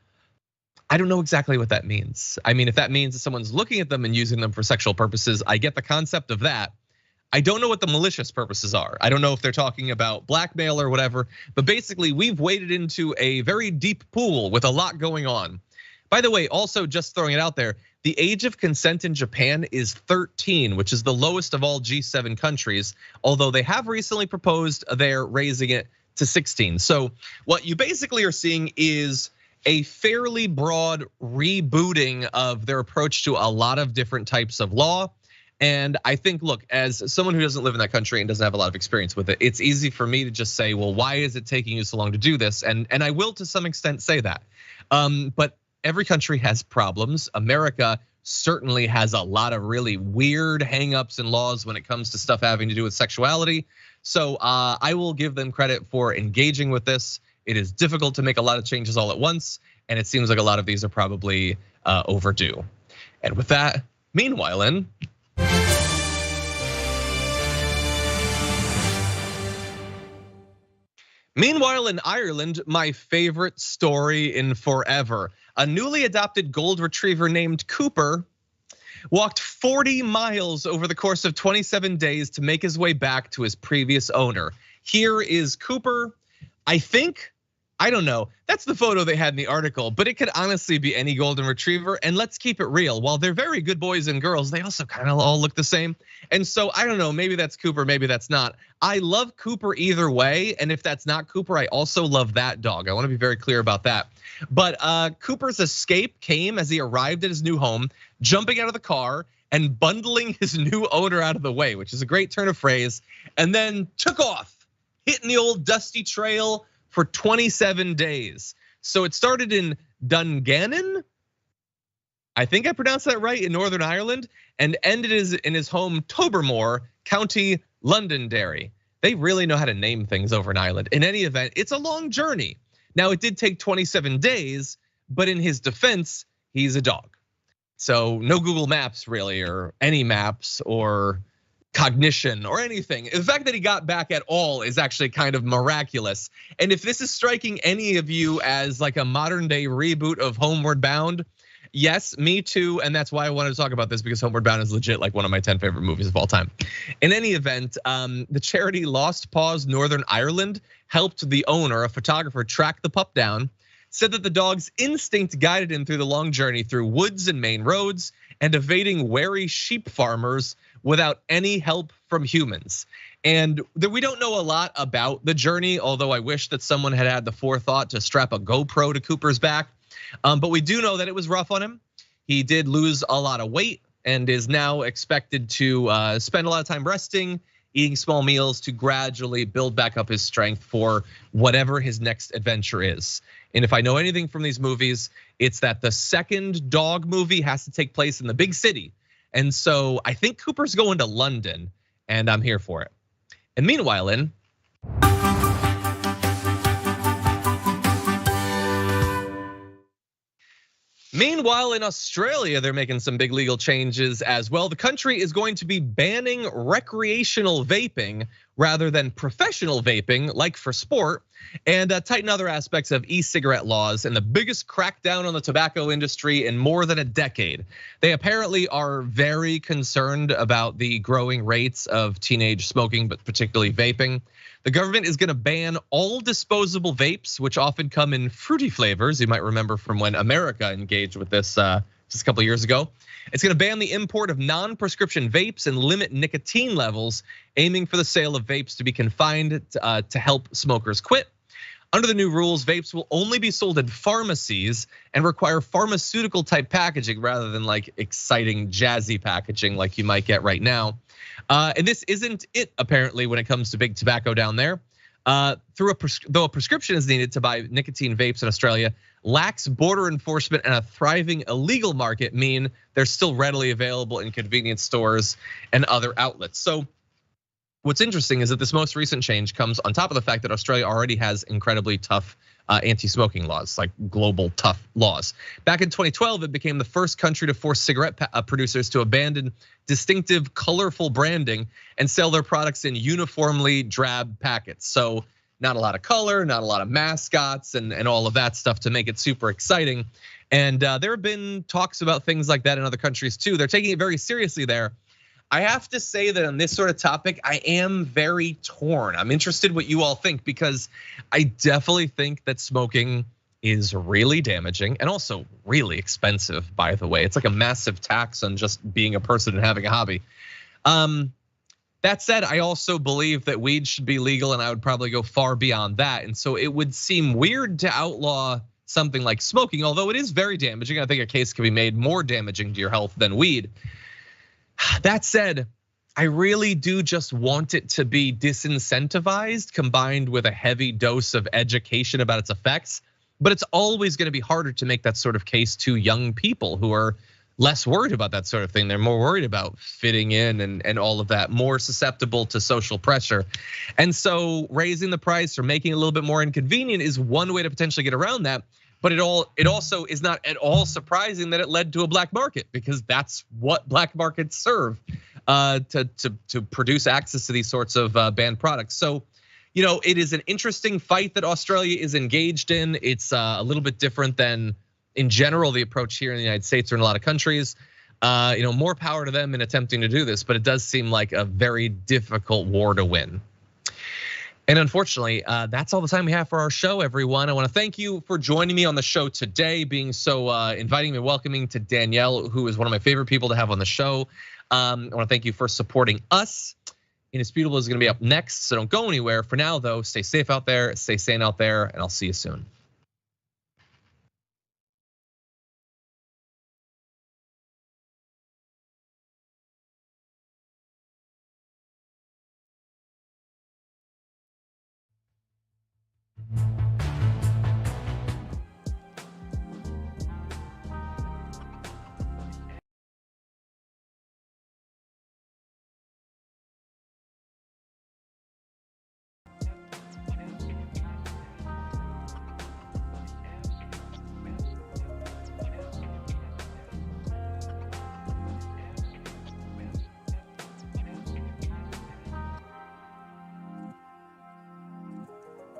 I don't know exactly what that means. I mean, if that means that someone's looking at them and using them for sexual purposes, I get the concept of that. I don't know what the malicious purposes are. I don't know if they're talking about blackmail or whatever, but basically we've waded into a very deep pool with a lot going on. By the way, also just throwing it out there, the age of consent in Japan is 13, which is the lowest of all G7 countries, although they have recently proposed they're raising it to 16. So what you basically are seeing is a fairly broad rebooting of their approach to a lot of different types of law. And I think, look, as someone who doesn't live in that country and doesn't have a lot of experience with it, it's easy for me to just say, well, why is it taking you so long to do this? And I will to some extent say that. But every country has problems. America certainly has a lot of really weird hangups and laws when it comes to stuff having to do with sexuality. So I will give them credit for engaging with this. It is difficult to make a lot of changes all at once, and it seems like a lot of these are probably overdue. And with that, meanwhile, in Ireland, my favorite story in forever. A newly adopted gold retriever named Cooper walked 40 miles over the course of 27 days to make his way back to his previous owner. Here is Cooper. I don't know. That's the photo they had in the article, but it could honestly be any golden retriever. And let's keep it real. While they're very good boys and girls, they also kind of all look the same. And so I don't know, maybe that's Cooper, maybe that's not. I love Cooper either way. And if that's not Cooper, I also love that dog. I want to be very clear about that. But Cooper's escape came as he arrived at his new home, jumping out of the car and bundling his new owner out of the way, which is a great turn of phrase, and then took off, hitting the old dusty trail for 27 days. So it started in Dungannon, I think I pronounced that right, in Northern Ireland, and ended in his home Tobermoor, County Londonderry. They really know how to name things over in Ireland. In any event, it's a long journey. Now it did take 27 days, but in his defense, he's a dog. So no Google Maps really, or any maps, or cognition or anything. The fact that he got back at all is actually kind of miraculous. And if this is striking any of you as like a modern day reboot of Homeward Bound, yes, me too. And that's why I wanted to talk about this, because Homeward Bound is legit like one of my 10 favorite movies of all time. In any event, the charity Lost Paws Northern Ireland helped the owner, a photographer, track the pup down, said that the dog's instinct guided him through the long journey through woods and main roads and evading wary sheep farmers without any help from humans. And we don't know a lot about the journey, although I wish that someone had the forethought to strap a GoPro to Cooper's back. But we do know that it was rough on him. He did lose a lot of weight and is now expected to spend a lot of time resting, eating small meals to gradually build back up his strength for whatever his next adventure is. And if I know anything from these movies, it's that the second dog movie has to take place in the big city. And so I think Cooper's going to London, and I'm here for it. And meanwhile, Meanwhile, in Australia, they're making some big legal changes as well. The country is going to be banning recreational vaping rather than professional vaping, like for sport, and tighten other aspects of e-cigarette laws, and the biggest crackdown on the tobacco industry in more than a decade. They apparently are very concerned about the growing rates of teenage smoking, but particularly vaping. The government is gonna ban all disposable vapes, which often come in fruity flavors. You might remember from when America engaged with this just a couple of years ago. It's gonna ban the import of non-prescription vapes and limit nicotine levels, aiming for the sale of vapes to be confined to help smokers quit. Under the new rules, vapes will only be sold in pharmacies and require pharmaceutical type packaging rather than like exciting jazzy packaging like you might get right now. And this isn't it apparently when it comes to big tobacco down there. Though a prescription is needed to buy nicotine vapes in Australia, lax border enforcement and a thriving illegal market mean they're still readily available in convenience stores and other outlets. So what's interesting is that this most recent change comes on top of the fact that Australia already has incredibly tough anti-smoking laws, like global tough laws. Back in 2012, it became the first country to force cigarette producers to abandon distinctive, colorful branding and sell their products in uniformly drab packets. So not a lot of color, not a lot of mascots and all of that stuff to make it super exciting. And there have been talks about things like that in other countries too. They're taking it very seriously there. I have to say that on this sort of topic, I am very torn. I'm interested what you all think, because I definitely think that smoking is really damaging and also really expensive, by the way. It's like a massive tax on just being a person and having a hobby. That said, I also believe that weed should be legal, and I would probably go far beyond that. And so it would seem weird to outlaw something like smoking, although it is very damaging. I think a case can be made more damaging to your health than weed. That said, I really do just want it to be disincentivized, combined with a heavy dose of education about its effects. But it's always gonna be harder to make that sort of case to young people who are less worried about that sort of thing. They're more worried about fitting in and all of that, more susceptible to social pressure. And so raising the price or making it a little bit more inconvenient is one way to potentially get around that. But it also is not at all surprising that it led to a black market, because that's what black markets serve, to produce access to these sorts of banned products. So, it is an interesting fight that Australia is engaged in. It's a little bit different than, in general, the approach here in the United States or in a lot of countries. More power to them in attempting to do this, but it does seem like a very difficult war to win. And unfortunately, that's all the time we have for our show, everyone. I want to thank you for joining me on the show today, being so inviting and welcoming to Danielle, who is one of my favorite people to have on the show. I want to thank you for supporting us. Indisputable is going to be up next, so don't go anywhere. For now, though, stay safe out there, stay sane out there, and I'll see you soon.